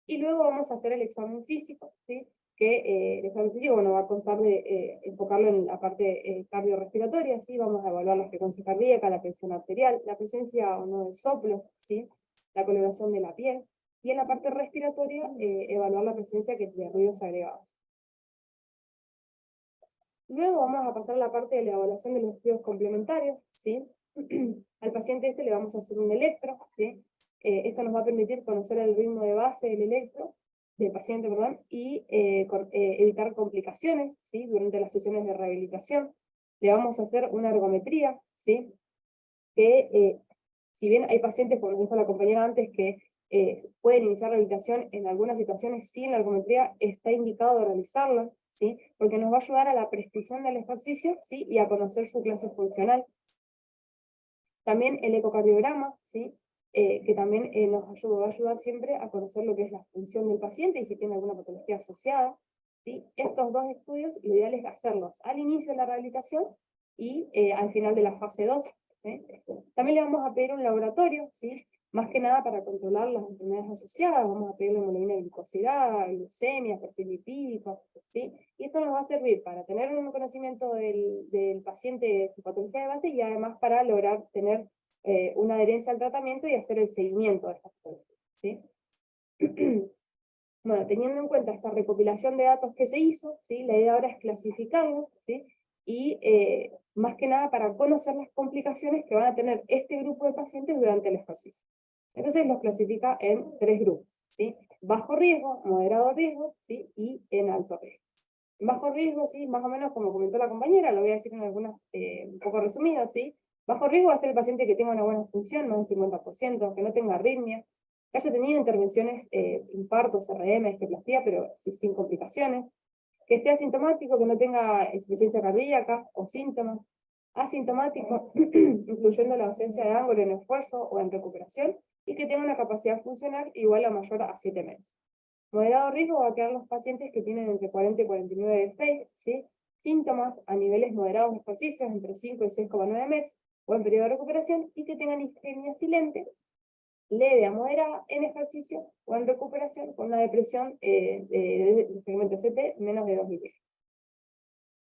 Y luego vamos a hacer el examen físico, ¿sí? Que el examen físico, bueno, va a constar de enfocarlo en la parte cardiorrespiratoria, ¿sí? Vamos a evaluar la frecuencia cardíaca, la presión arterial, la presencia o no de soplos, ¿sí? La coloración de la piel, y en la parte respiratoria evaluar la presencia de ruidos agregados. Luego vamos a pasar a la parte de la evaluación de los estudios complementarios, ¿sí? Al paciente le vamos a hacer un electro, ¿sí? Esto nos va a permitir conocer el ritmo de base del paciente, y evitar complicaciones, ¿sí? Durante las sesiones de rehabilitación. Le vamos a hacer una ergometría, ¿sí? Que si bien hay pacientes, como nos dijo la compañera antes, que pueden iniciar rehabilitación en algunas situaciones, sí, en la ergometría está indicado realizarla, ¿sí? Porque nos va a ayudar a la prescripción del ejercicio, ¿sí? Y a conocer su clase funcional. También el ecocardiograma, ¿sí? Que también va a ayudar siempre a conocer lo que es la función del paciente y si tiene alguna patología asociada, ¿sí? Estos dos estudios, lo ideal es hacerlos al inicio de la rehabilitación y al final de la fase 2. ¿Sí? También le vamos a pedir un laboratorio, ¿sí? Más que nada para controlar las enfermedades asociadas. Vamos a pedirle hemoglobina glicosidada, glucemia, perfil lipídico, ¿sí? Y esto nos va a servir para tener un conocimiento del paciente de su patología de base y además para lograr tener una adherencia al tratamiento y hacer el seguimiento de esta patología, ¿sí? Bueno, teniendo en cuenta esta recopilación de datos que se hizo, ¿sí? La idea ahora es clasificarlos, ¿sí? Y más que nada para conocer las complicaciones que van a tener este grupo de pacientes durante el ejercicio. Entonces los clasifica en tres grupos, ¿sí? Bajo riesgo, moderado riesgo, ¿sí? Y en alto riesgo. Bajo riesgo, ¿sí? Más o menos como comentó la compañera, lo voy a decir en algunas, un poco resumido, ¿sí? Bajo riesgo va a ser el paciente que tenga una buena función, más del 50%, que no tenga arritmias, que haya tenido intervenciones, infartos, CRM, discoplastía, pero sin complicaciones, que esté asintomático, que no tenga insuficiencia cardíaca o síntomas, asintomático, incluyendo la ausencia de ángulo en esfuerzo o en recuperación, y que tenga una capacidad funcional igual o mayor a 7 meses. Moderado riesgo va a quedar los pacientes que tienen entre 40 y 49 de FEI, ¿sí? Síntomas a niveles moderados de ejercicios entre 5 y 6,9 meses, o en periodo de recuperación, y que tengan isquemia silente, leve a moderada en ejercicio o en recuperación con una depresión de segmento CT menos de 2 milímetros.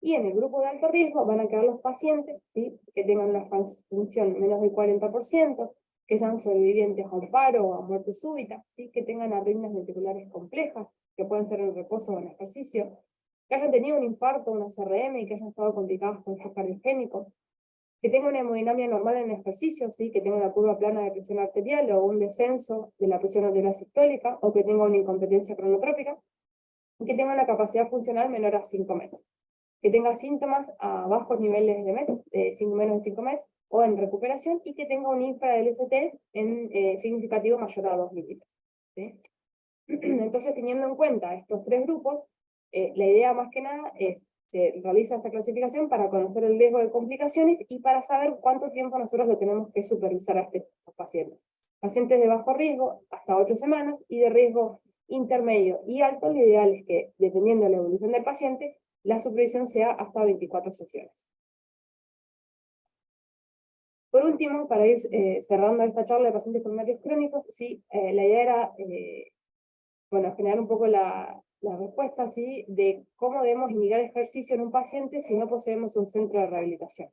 Y en el grupo de alto riesgo van a quedar los pacientes, ¿sí? Que tengan una función menos del 40%, que sean sobrevivientes a un paro o a muerte súbita, ¿sí? Que tengan arritmias ventriculares complejas, que pueden ser en reposo o en ejercicio, que hayan tenido un infarto o una CRM y que hayan estado complicados con shock cardiogénico, que tenga una hemodinamia normal en el ejercicio, ¿sí? Que tenga una curva plana de presión arterial o un descenso de la presión arterial sistólica, o que tenga una incompetencia cronotrópica, y que tenga una capacidad funcional menor a 5 meses. Que tenga síntomas a bajos niveles de METs, menos de 5 meses, o en recuperación, y que tenga un infra del ST en significativo mayor a 2 milímetros. ¿Sí? Entonces, teniendo en cuenta estos tres grupos, la idea más que nada es se realiza esta clasificación para conocer el riesgo de complicaciones y para saber cuánto tiempo nosotros lo tenemos que supervisar a estos pacientes. Pacientes de bajo riesgo, hasta 8 semanas, y de riesgo intermedio y alto, lo ideal es que, dependiendo de la evolución del paciente, la supervisión sea hasta 24 sesiones. Por último, para ir cerrando esta charla de pacientes coronarios crónicos, ¿sí? La idea era generar un poco la respuesta, ¿sí?, de cómo debemos indicar ejercicio en un paciente si no poseemos un centro de rehabilitación.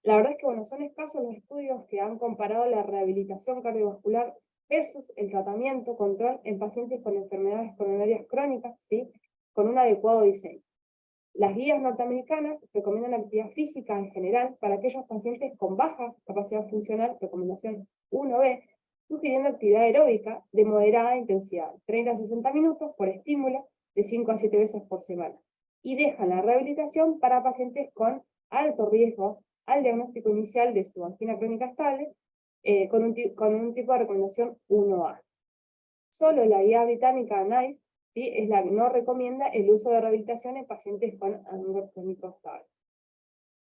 La verdad es que son escasos los estudios que han comparado la rehabilitación cardiovascular versus el tratamiento control en pacientes con enfermedades coronarias crónicas, ¿sí?, con un adecuado diseño. Las guías norteamericanas recomiendan actividad física en general para aquellos pacientes con baja capacidad funcional, recomendación 1B, sugiriendo actividad aeróbica de moderada intensidad, 30 a 60 minutos por estímulo, de 5 a 7 veces por semana. Y dejan la rehabilitación para pacientes con alto riesgo al diagnóstico inicial de su angina crónica estable, con un tipo de recomendación 1A. Solo la guía británica NICE, ¿sí?, es la que no recomienda el uso de rehabilitación en pacientes con angina crónica estable.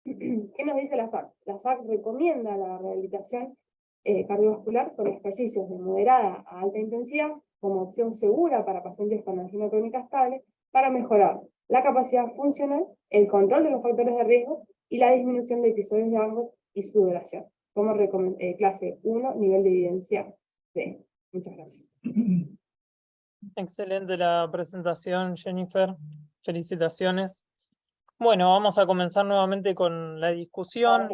¿Qué nos dice la SAC? La SAC recomienda la rehabilitación cardiovascular con ejercicios de moderada a alta intensidad como opción segura para pacientes con angina crónica estable para mejorar la capacidad funcional, el control de los factores de riesgo y la disminución de episodios de ANGOT y su duración, como clase 1, nivel de evidencia D. Muchas gracias. Excelente la presentación, Jennifer. Felicitaciones. Bueno, vamos a comenzar nuevamente con la discusión.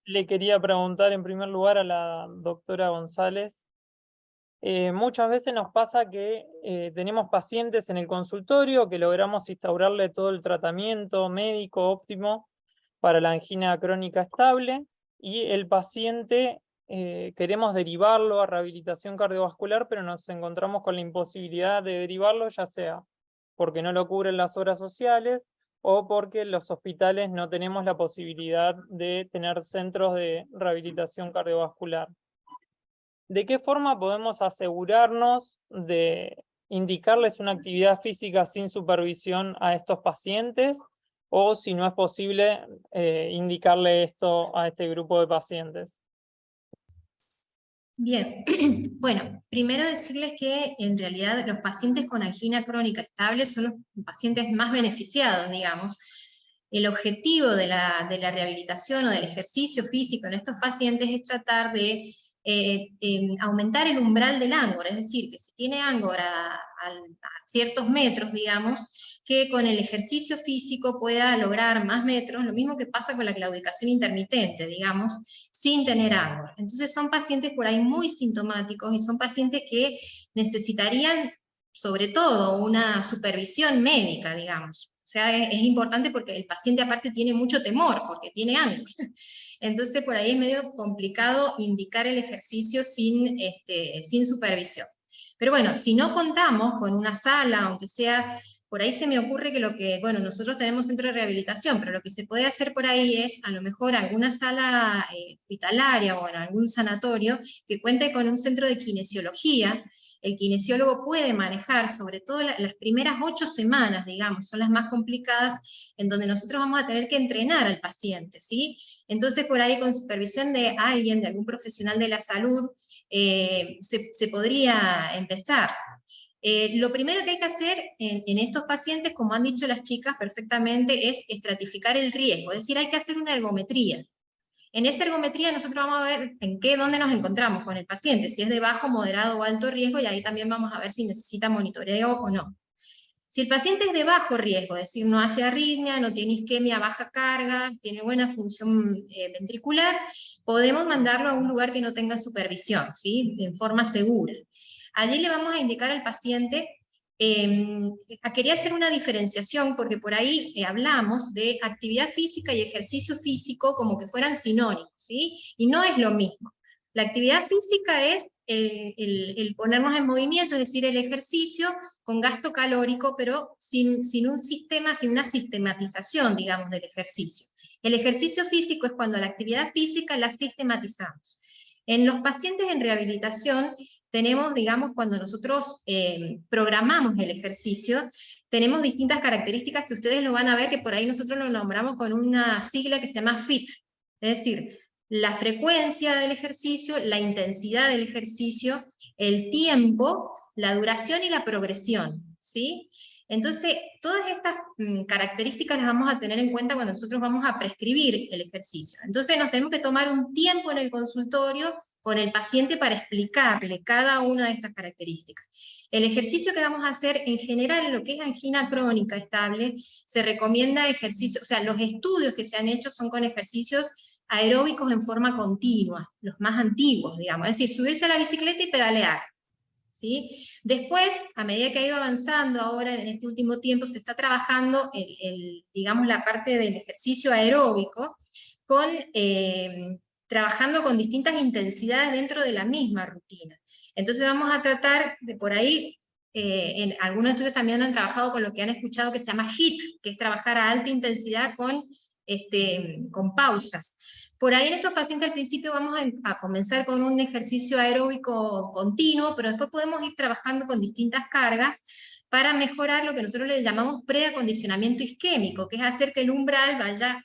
Le quería preguntar en primer lugar a la doctora González. Muchas veces nos pasa que tenemos pacientes en el consultorio que logramos instaurarle todo el tratamiento médico óptimo para la angina crónica estable y el paciente queremos derivarlo a rehabilitación cardiovascular, pero nos encontramos con la imposibilidad de derivarlo, ya sea porque no lo cubren las obras sociales o porque los hospitales no tenemos la posibilidad de tener centros de rehabilitación cardiovascular. ¿De qué forma podemos asegurarnos de indicarles una actividad física sin supervisión a estos pacientes? O si no es posible, indicarle esto a este grupo de pacientes. Bien, bueno, primero decirles que en realidad los pacientes con angina crónica estable son los pacientes más beneficiados, digamos. El objetivo de la rehabilitación o del ejercicio físico en estos pacientes es tratar de aumentar el umbral del ángor, es decir, que si tiene ángor a ciertos metros, digamos, que con el ejercicio físico pueda lograr más metros, lo mismo que pasa con la claudicación intermitente, digamos, sin tener ángor. Entonces son pacientes por ahí muy sintomáticos y son pacientes que necesitarían, sobre todo, una supervisión médica, digamos. O sea, es importante porque el paciente aparte tiene mucho temor, porque tiene ángor. Entonces por ahí es medio complicado indicar el ejercicio sin supervisión. Pero bueno, si no contamos con una sala, aunque sea, por ahí se me ocurre que nosotros tenemos centro de rehabilitación, pero lo que se puede hacer por ahí es, a lo mejor, alguna sala hospitalaria o en algún sanatorio que cuente con un centro de kinesiología. El kinesiólogo puede manejar, sobre todo las primeras 8 semanas, digamos, son las más complicadas, en donde nosotros vamos a tener que entrenar al paciente, ¿sí? Entonces, por ahí, con supervisión de alguien, de algún profesional de la salud, se podría empezar. Lo primero que hay que hacer en estos pacientes, como han dicho las chicas perfectamente, es estratificar el riesgo, es decir, hay que hacer una ergometría. En esa ergometría nosotros vamos a ver dónde nos encontramos con el paciente, si es de bajo, moderado o alto riesgo, y ahí también vamos a ver si necesita monitoreo o no. Si el paciente es de bajo riesgo, es decir, no hace arritmia, no tiene isquemia, baja carga, tiene buena función ventricular, podemos mandarlo a un lugar que no tenga supervisión, ¿sí?, en forma segura. Allí le vamos a indicar al paciente. Quería hacer una diferenciación porque por ahí hablamos de actividad física y ejercicio físico como que fueran sinónimos, ¿sí? Y no es lo mismo. La actividad física es el ponernos en movimiento, es decir, el ejercicio con gasto calórico, pero sin un sistema, sin una sistematización, digamos, del ejercicio. El ejercicio físico es cuando la actividad física la sistematizamos. En los pacientes en rehabilitación tenemos, digamos, cuando nosotros programamos el ejercicio, tenemos distintas características que ustedes lo van a ver, que por ahí nosotros lo nombramos con una sigla que se llama FIT, es decir, la frecuencia del ejercicio, la intensidad del ejercicio, el tiempo, la duración y la progresión, ¿sí? Entonces, todas estas características las vamos a tener en cuenta cuando nosotros vamos a prescribir el ejercicio. Entonces, nos tenemos que tomar un tiempo en el consultorio con el paciente para explicarle cada una de estas características. El ejercicio que vamos a hacer en general en lo que es angina crónica estable, se recomienda ejercicio, o sea, los estudios que se han hecho son con ejercicios aeróbicos en forma continua, los más antiguos, digamos, es decir, subirse a la bicicleta y pedalear. ¿Sí? Después, a medida que ha ido avanzando ahora en este último tiempo, se está trabajando digamos, la parte del ejercicio aeróbico, trabajando con distintas intensidades dentro de la misma rutina. Entonces vamos a tratar de por ahí, en algunos estudios también han trabajado con lo que han escuchado que se llama HIIT, que es trabajar a alta intensidad con pausas. Por ahí en estos pacientes al principio vamos a comenzar con un ejercicio aeróbico continuo, pero después podemos ir trabajando con distintas cargas para mejorar lo que nosotros le llamamos preacondicionamiento isquémico, que es hacer que el umbral vaya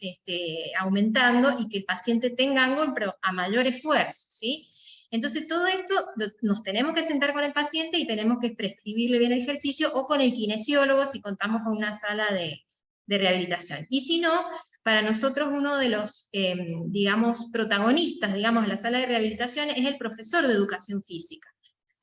aumentando y que el paciente tenga ángulo, pero a mayor esfuerzo, ¿sí? Entonces todo esto nos tenemos que sentar con el paciente y tenemos que prescribirle bien el ejercicio, o con el kinesiólogo si contamos con una sala de rehabilitación. Y si no, para nosotros uno de los, digamos, protagonistas, digamos, de la sala de rehabilitación es el profesor de educación física.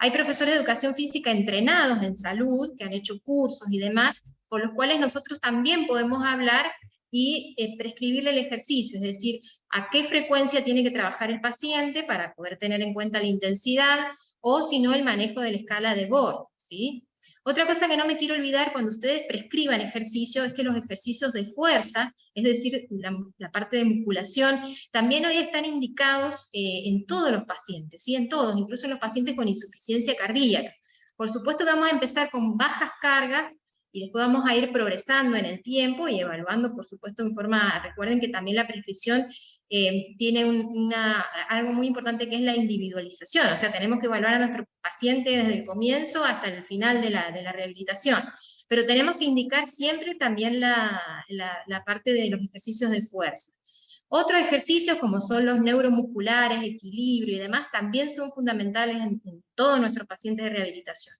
Hay profesores de educación física entrenados en salud, que han hecho cursos y demás, con los cuales nosotros también podemos hablar y prescribirle el ejercicio, es decir, a qué frecuencia tiene que trabajar el paciente para poder tener en cuenta la intensidad, o si no, el manejo de la escala de Borg, ¿sí? Otra cosa que no me quiero olvidar cuando ustedes prescriban ejercicio es que los ejercicios de fuerza, es decir, la parte de musculación, también hoy están indicados en todos los pacientes, ¿sí? En todos, incluso en los pacientes con insuficiencia cardíaca. Por supuesto que vamos a empezar con bajas cargas, y después vamos a ir progresando en el tiempo y evaluando, por supuesto, en forma, recuerden que también la prescripción tiene algo muy importante que es la individualización, o sea, tenemos que evaluar a nuestro paciente desde el comienzo hasta el final de la rehabilitación, pero tenemos que indicar siempre también la parte de los ejercicios de fuerza. Otros ejercicios como son los neuromusculares, equilibrio y demás, también son fundamentales en todos nuestros pacientes de rehabilitación.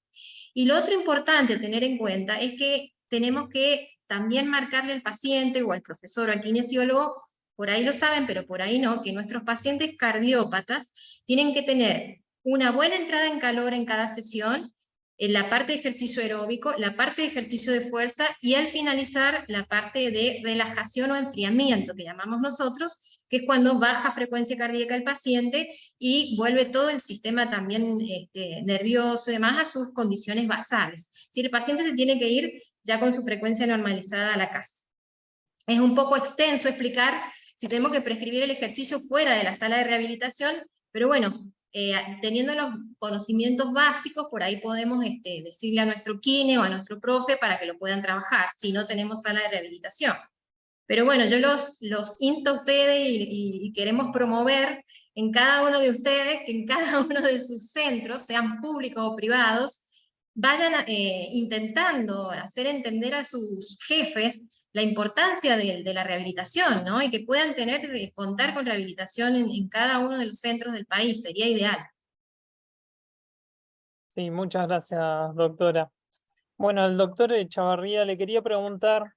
Y lo otro importante a tener en cuenta es que tenemos que también marcarle al paciente o al profesor o al kinesiólogo, por ahí lo saben, pero por ahí no, que nuestros pacientes cardiópatas tienen que tener una buena entrada en calor en cada sesión, en la parte de ejercicio aeróbico, la parte de ejercicio de fuerza, y al finalizar la parte de relajación o enfriamiento, que llamamos nosotros, que es cuando baja frecuencia cardíaca el paciente y vuelve todo el sistema también nervioso y demás a sus condiciones basales. Es decir, el paciente se tiene que ir ya con su frecuencia normalizada a la casa. Es un poco extenso explicar si tenemos que prescribir el ejercicio fuera de la sala de rehabilitación, pero bueno, teniendo los conocimientos básicos, por ahí podemos decirle a nuestro kine o a nuestro profe para que lo puedan trabajar, si no tenemos sala de rehabilitación. Pero bueno, yo los insto a ustedes y queremos promover en cada uno de ustedes, que en cada uno de sus centros, sean públicos o privados, vayan intentando hacer entender a sus jefes la importancia de la rehabilitación, ¿no? Y que puedan contar con rehabilitación en cada uno de los centros del país, sería ideal. Sí, muchas gracias, doctora. Bueno, al doctor Chavarría le quería preguntar,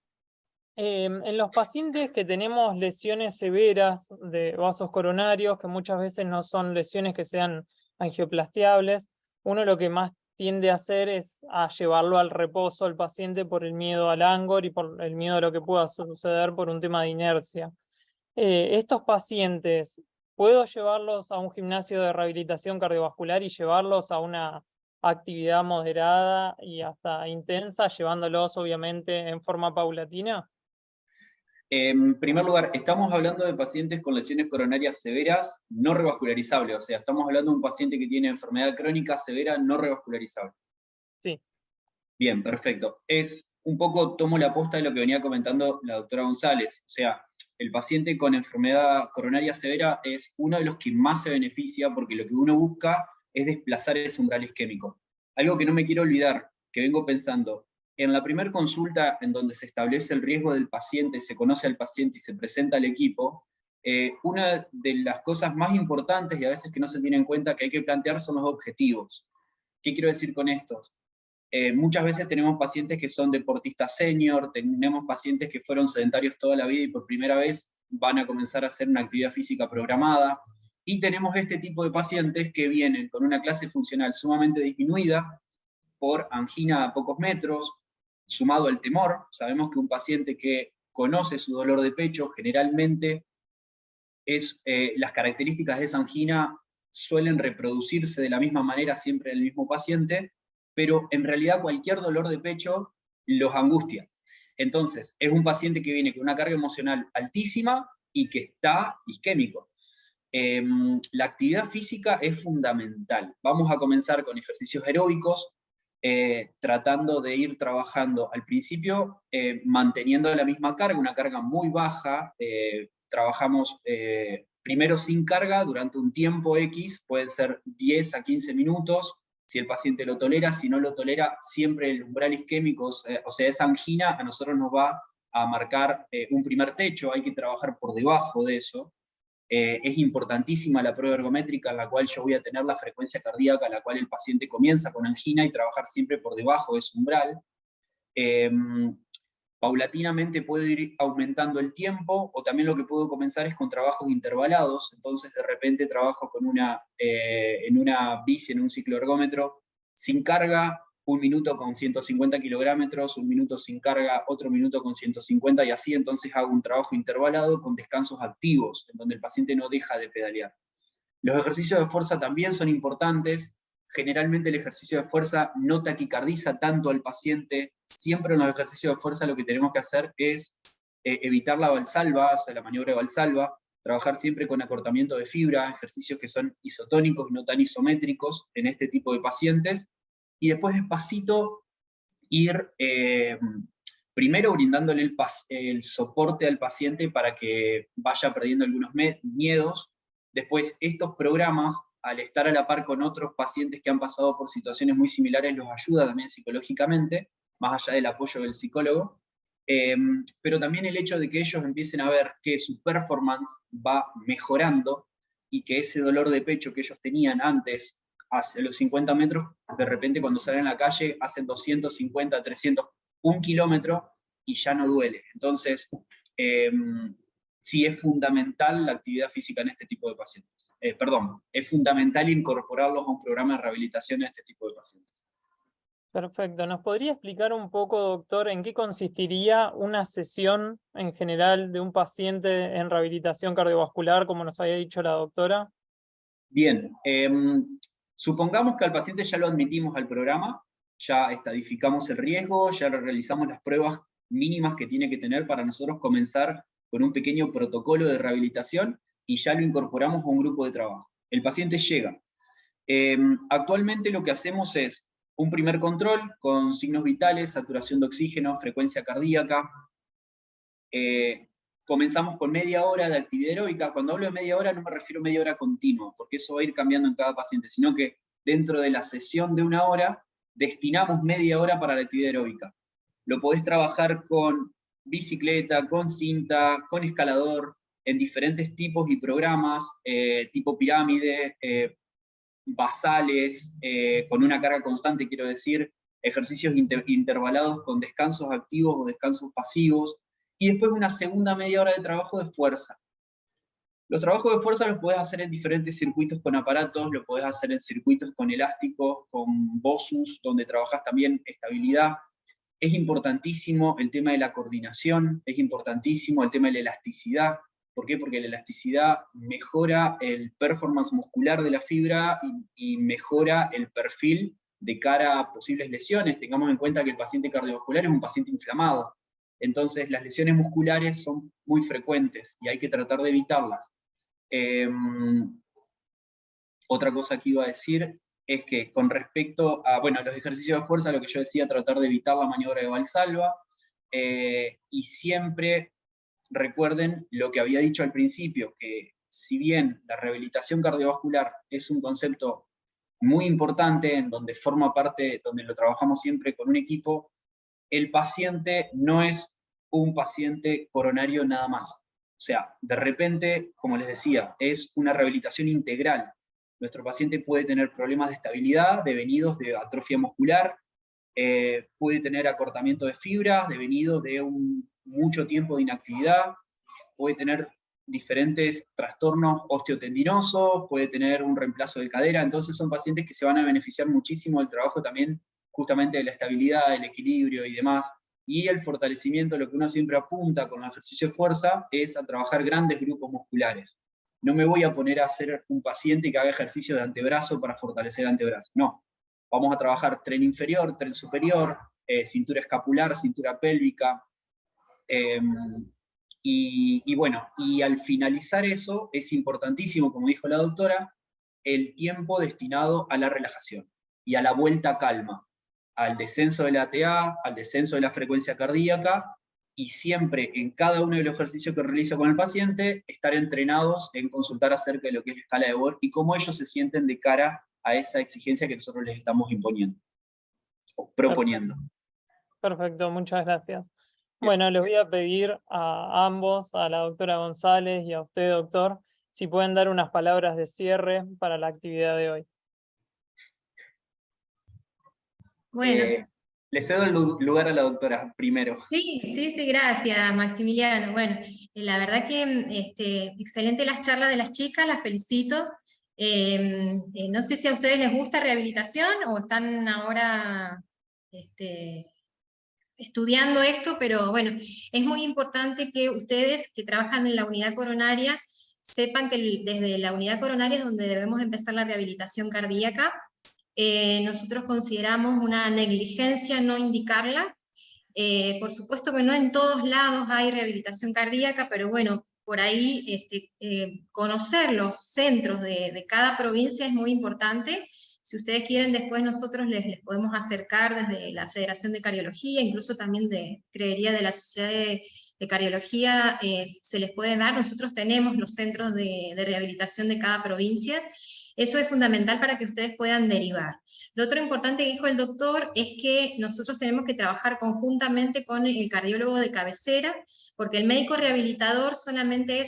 en los pacientes que tenemos lesiones severas de vasos coronarios, que muchas veces no son lesiones que sean angioplastiables, uno lo que más tiende a hacer es a llevarlo al reposo al paciente por el miedo al ángulo y por el miedo a lo que pueda suceder por un tema de inercia. Estos pacientes, ¿puedo llevarlos a un gimnasio de rehabilitación cardiovascular y llevarlos a una actividad moderada y hasta intensa, llevándolos obviamente en forma paulatina? En primer lugar, estamos hablando de pacientes con lesiones coronarias severas no revascularizables, o sea, estamos hablando de un paciente que tiene enfermedad crónica severa no revascularizable. Sí. Bien, perfecto. Es un poco, tomo la posta de lo que venía comentando la doctora González, o sea, el paciente con enfermedad coronaria severa es uno de los que más se beneficia porque lo que uno busca es desplazar ese umbral isquémico. Algo que no me quiero olvidar, que vengo pensando, en la primera consulta en donde se establece el riesgo del paciente, se conoce al paciente y se presenta al equipo, Una de las cosas más importantes y a veces que no se tiene en cuenta que hay que plantear son los objetivos. ¿Qué quiero decir con estos? Muchas veces tenemos pacientes que son deportistas senior, tenemos pacientes que fueron sedentarios toda la vida y por primera vez van a comenzar a hacer una actividad física programada, y tenemos este tipo de pacientes que vienen con una clase funcional sumamente disminuida por angina a pocos metros, sumado al temor. Sabemos que un paciente que conoce su dolor de pecho generalmente las características de esa angina suelen reproducirse de la misma manera siempre en el mismo paciente, pero en realidad cualquier dolor de pecho los angustia. Entonces, es un paciente que viene con una carga emocional altísima y que está isquémico. La actividad física es fundamental. Vamos a comenzar con ejercicios aeróbicos, tratando de ir trabajando al principio, manteniendo la misma carga, una carga muy baja. Trabajamos primero sin carga durante un tiempo X, pueden ser 10 a 15 minutos, si el paciente lo tolera. Si no lo tolera, siempre el umbral isquémico, o sea, esa angina a nosotros nos va a marcar un primer techo, hay que trabajar por debajo de eso. Es importantísima la prueba ergométrica, en la cual yo voy a tener la frecuencia cardíaca a la cual el paciente comienza con angina, y trabajar siempre por debajo de ese umbral. Paulatinamente puedo ir aumentando el tiempo, o también lo que puedo comenzar es con trabajos intervalados. Entonces de repente trabajo en una bici, en un cicloergómetro, sin carga, 1 minuto con 150 kilogramos, 1 minuto sin carga, otro minuto con 150, y así. Entonces hago un trabajo intervalado con descansos activos, en donde el paciente no deja de pedalear. Los ejercicios de fuerza también son importantes. Generalmente el ejercicio de fuerza no taquicardiza tanto al paciente. Siempre en los ejercicios de fuerza lo que tenemos que hacer es evitar la valsalva, o sea, la maniobra de valsalva, trabajar siempre con acortamiento de fibra, ejercicios que son isotónicos y no tan isométricos en este tipo de pacientes, y después despacito ir primero brindándole el soporte al paciente para que vaya perdiendo algunos miedos. Después, estos programas, al estar a la par con otros pacientes que han pasado por situaciones muy similares, los ayuda también psicológicamente, más allá del apoyo del psicólogo. Pero también el hecho de que ellos empiecen a ver que su performance va mejorando, y que ese dolor de pecho que ellos tenían antes, hacia los 50 metros, de repente cuando salen a la calle, hacen 250, 300, 1 kilómetro, y ya no duele. Entonces, sí es fundamental la actividad física en este tipo de pacientes. Es fundamental incorporarlos a un programa de rehabilitación en este tipo de pacientes. Perfecto. ¿Nos podría explicar un poco, doctor, en qué consistiría una sesión en general de un paciente en rehabilitación cardiovascular, como nos había dicho la doctora? Bien, supongamos que al paciente ya lo admitimos al programa, ya estadificamos el riesgo, ya realizamos las pruebas mínimas que tiene que tener para nosotros comenzar con un pequeño protocolo de rehabilitación, y ya lo incorporamos a un grupo de trabajo. El paciente llega. Actualmente lo que hacemos es un primer control con signos vitales, saturación de oxígeno, frecuencia cardíaca. Comenzamos con media hora de actividad aeróbica. Cuando hablo de media hora no me refiero a media hora continua, porque eso va a ir cambiando en cada paciente, sino que dentro de la sesión de 1 hora, destinamos media hora para la actividad aeróbica. Lo podés trabajar con bicicleta, con cinta, con escalador, en diferentes tipos y programas, tipo pirámide, basales, con una carga constante, quiero decir, ejercicios intervalados con descansos activos o descansos pasivos, y después una segunda media hora de trabajo de fuerza. Los trabajos de fuerza los podés hacer en diferentes circuitos con aparatos, lo podés hacer en circuitos con elásticos, con BOSUS, donde trabajás también estabilidad. Es importantísimo el tema de la coordinación, es importantísimo el tema de la elasticidad. ¿Por qué? Porque la elasticidad mejora el performance muscular de la fibra y mejora el perfil de cara a posibles lesiones. Tengamos en cuenta que el paciente cardiovascular es un paciente inflamado. Entonces las lesiones musculares son muy frecuentes y hay que tratar de evitarlas. Otra cosa que iba a decir es que con respecto a los ejercicios de fuerza, lo que yo decía, tratar de evitar la maniobra de valsalva, y siempre recuerden lo que había dicho al principio, que si bien la rehabilitación cardiovascular es un concepto muy importante, en donde forma parte, donde lo trabajamos siempre con un equipo, el paciente no es un paciente coronario nada más. sea, de repente, como les decía, es una rehabilitación integral. Nuestro paciente puede tener problemas de estabilidad devenidos de atrofia muscular, puede tener acortamiento de fibras devenidos de mucho tiempo de inactividad, puede tener diferentes trastornos osteotendinosos, puede tener un reemplazo de cadera, entonces son pacientes que se van a beneficiar muchísimo del trabajo también justamente de la estabilidad, el equilibrio y demás, y el fortalecimiento, lo que uno siempre apunta con el ejercicio de fuerza, es a trabajar grandes grupos musculares. No me voy a poner a hacer un paciente que haga ejercicio de antebrazo para fortalecer el antebrazo, no. Vamos a trabajar tren inferior, tren superior, cintura escapular, cintura pélvica, y bueno, y al finalizar eso, es importantísimo, como dijo la doctora, el tiempo destinado a la relajación y a la vuelta a calma, al descenso de la ATA, al descenso de la frecuencia cardíaca, y siempre en cada uno de los ejercicios que realizo con el paciente, estar entrenados en consultar acerca de lo que es la escala de Borg y cómo ellos se sienten de cara a esa exigencia que nosotros les estamos imponiendo, o proponiendo. Perfecto, muchas gracias. Bueno, les voy a pedir a ambos, a la doctora González y a usted, doctor, si pueden dar unas palabras de cierre para la actividad de hoy. Bueno. Le cedo el lugar a la doctora primero. Sí, gracias, Maximiliano. Bueno, la verdad que excelente las charlas de las chicas, las felicito. No sé si a ustedes les gusta rehabilitación o están ahora estudiando esto, pero bueno, es muy importante que ustedes que trabajan en la unidad coronaria sepan que desde la unidad coronaria es donde debemos empezar la rehabilitación cardíaca. Nosotros consideramos una negligencia no indicarla. Por supuesto que no en todos lados hay rehabilitación cardíaca, pero bueno, por ahí conocer los centros de cada provincia es muy importante. Si ustedes quieren, después nosotros les podemos acercar desde la Federación de Cardiología, incluso también creería de la Sociedad de Cardiología, se les puede dar. Nosotros tenemos los centros de rehabilitación de cada provincia. Eso es fundamental para que ustedes puedan derivar. Lo otro importante que dijo el doctor es que nosotros tenemos que trabajar conjuntamente con el cardiólogo de cabecera, porque el médico rehabilitador solamente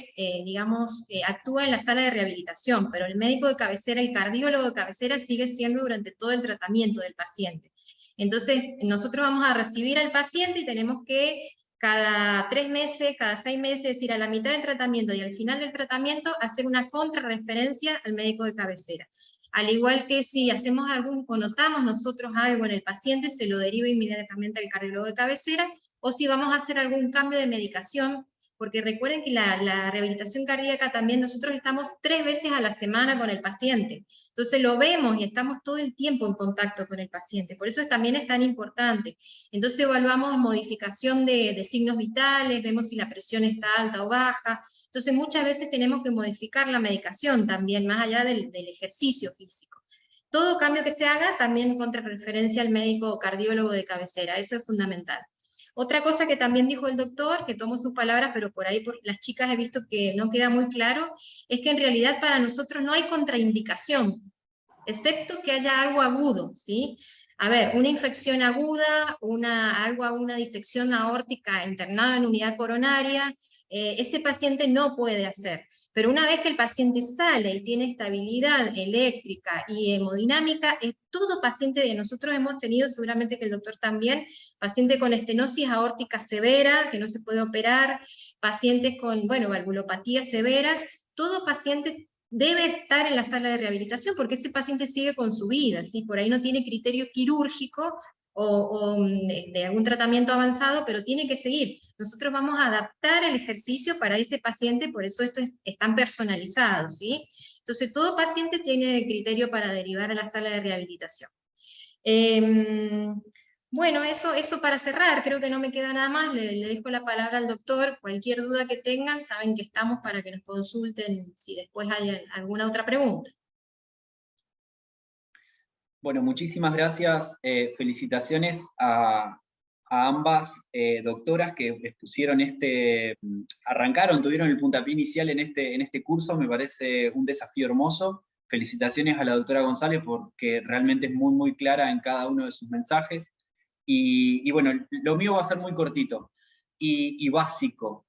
actúa en la sala de rehabilitación, pero el médico de cabecera, el cardiólogo de cabecera sigue siendo durante todo el tratamiento del paciente. Entonces, nosotros vamos a recibir al paciente y tenemos que cada 3 meses, cada 6 meses, es decir, a la mitad del tratamiento y al final del tratamiento, hacer una contrarreferencia al médico de cabecera. Al igual que si hacemos o notamos nosotros algo en el paciente, se lo deriva inmediatamente al cardiólogo de cabecera, o si vamos a hacer algún cambio de medicación, porque recuerden que la rehabilitación cardíaca también nosotros estamos 3 veces a la semana con el paciente, entonces lo vemos y estamos todo el tiempo en contacto con el paciente, por eso también es tan importante. Entonces evaluamos modificación de signos vitales, vemos si la presión está alta o baja, entonces muchas veces tenemos que modificar la medicación también, más allá del ejercicio físico. Todo cambio que se haga también contra referencia al médico cardiólogo de cabecera, eso es fundamental. Otra cosa que también dijo el doctor, que tomo sus palabras, pero por ahí por las chicas he visto que no queda muy claro, es que en realidad para nosotros no hay contraindicación, excepto que haya algo agudo, ¿sí? A ver, una infección aguda, una disección aórtica internada en unidad coronaria, ese paciente no puede hacer. Pero una vez que el paciente sale y tiene estabilidad eléctrica y hemodinámica, todo paciente de nosotros hemos tenido, seguramente que el doctor también, paciente con estenosis aórtica severa, que no se puede operar, pacientes con, valvulopatías severas, todo paciente debe estar en la sala de rehabilitación porque ese paciente sigue con su vida, ¿sí? Por ahí no tiene criterio quirúrgico o de algún tratamiento avanzado, pero tiene que seguir. Nosotros vamos a adaptar el ejercicio para ese paciente, por eso esto es tan personalizado, ¿sí? Entonces todo paciente tiene criterio para derivar a la sala de rehabilitación. Bueno, eso para cerrar, creo que no me queda nada más, le dejo la palabra al doctor, cualquier duda que tengan, saben que estamos para que nos consulten si después hay alguna otra pregunta. Bueno, muchísimas gracias, felicitaciones a ambas doctoras que expusieron tuvieron el puntapié inicial en este curso, me parece un desafío hermoso. Felicitaciones a la doctora González porque realmente es muy, muy clara en cada uno de sus mensajes. Y bueno, lo mío va a ser muy cortito y básico.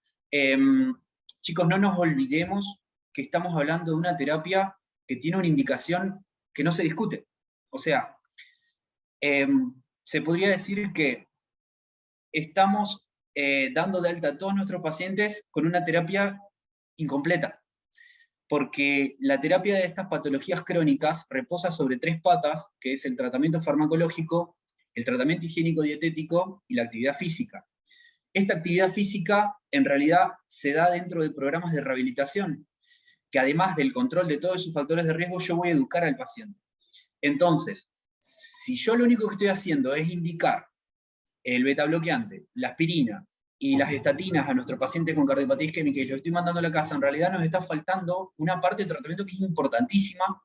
chicos, no nos olvidemos que estamos hablando de una terapia que tiene una indicación que no se discute. O sea, se podría decir que estamos dando de alta a todos nuestros pacientes con una terapia incompleta, porque la terapia de estas patologías crónicas reposa sobre 3 patas, que es el tratamiento farmacológico, el tratamiento higiénico-dietético y la actividad física. Esta actividad física en realidad se da dentro de programas de rehabilitación, que además del control de todos esos factores de riesgo, yo voy a educar al paciente. Entonces, si yo lo único que estoy haciendo es indicar el betabloqueante, la aspirina y las estatinas a nuestros pacientes con cardiopatía isquémica y los estoy mandando a la casa, en realidad nos está faltando una parte del tratamiento que es importantísima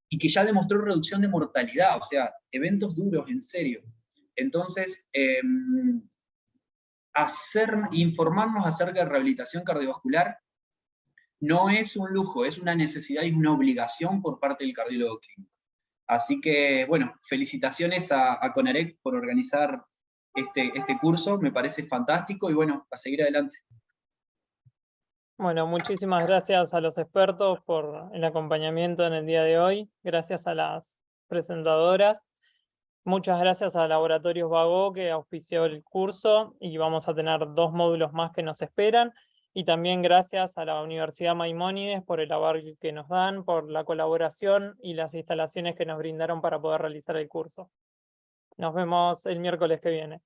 y que ya demostró reducción de mortalidad, o sea, eventos duros, en serio. Entonces, informarnos acerca de rehabilitación cardiovascular no es un lujo, es una necesidad y una obligación por parte del cardiólogo clínico. Así que, bueno, felicitaciones a CONAREC por organizar este curso, me parece fantástico y bueno, a seguir adelante. Bueno, muchísimas gracias a los expertos por el acompañamiento en el día de hoy. Gracias a las presentadoras. Muchas gracias a Laboratorios Bagó que auspició el curso y vamos a tener 2 módulos más que nos esperan. Y también gracias a la Universidad Maimónides por el aval que nos dan, por la colaboración y las instalaciones que nos brindaron para poder realizar el curso. Nos vemos el miércoles que viene.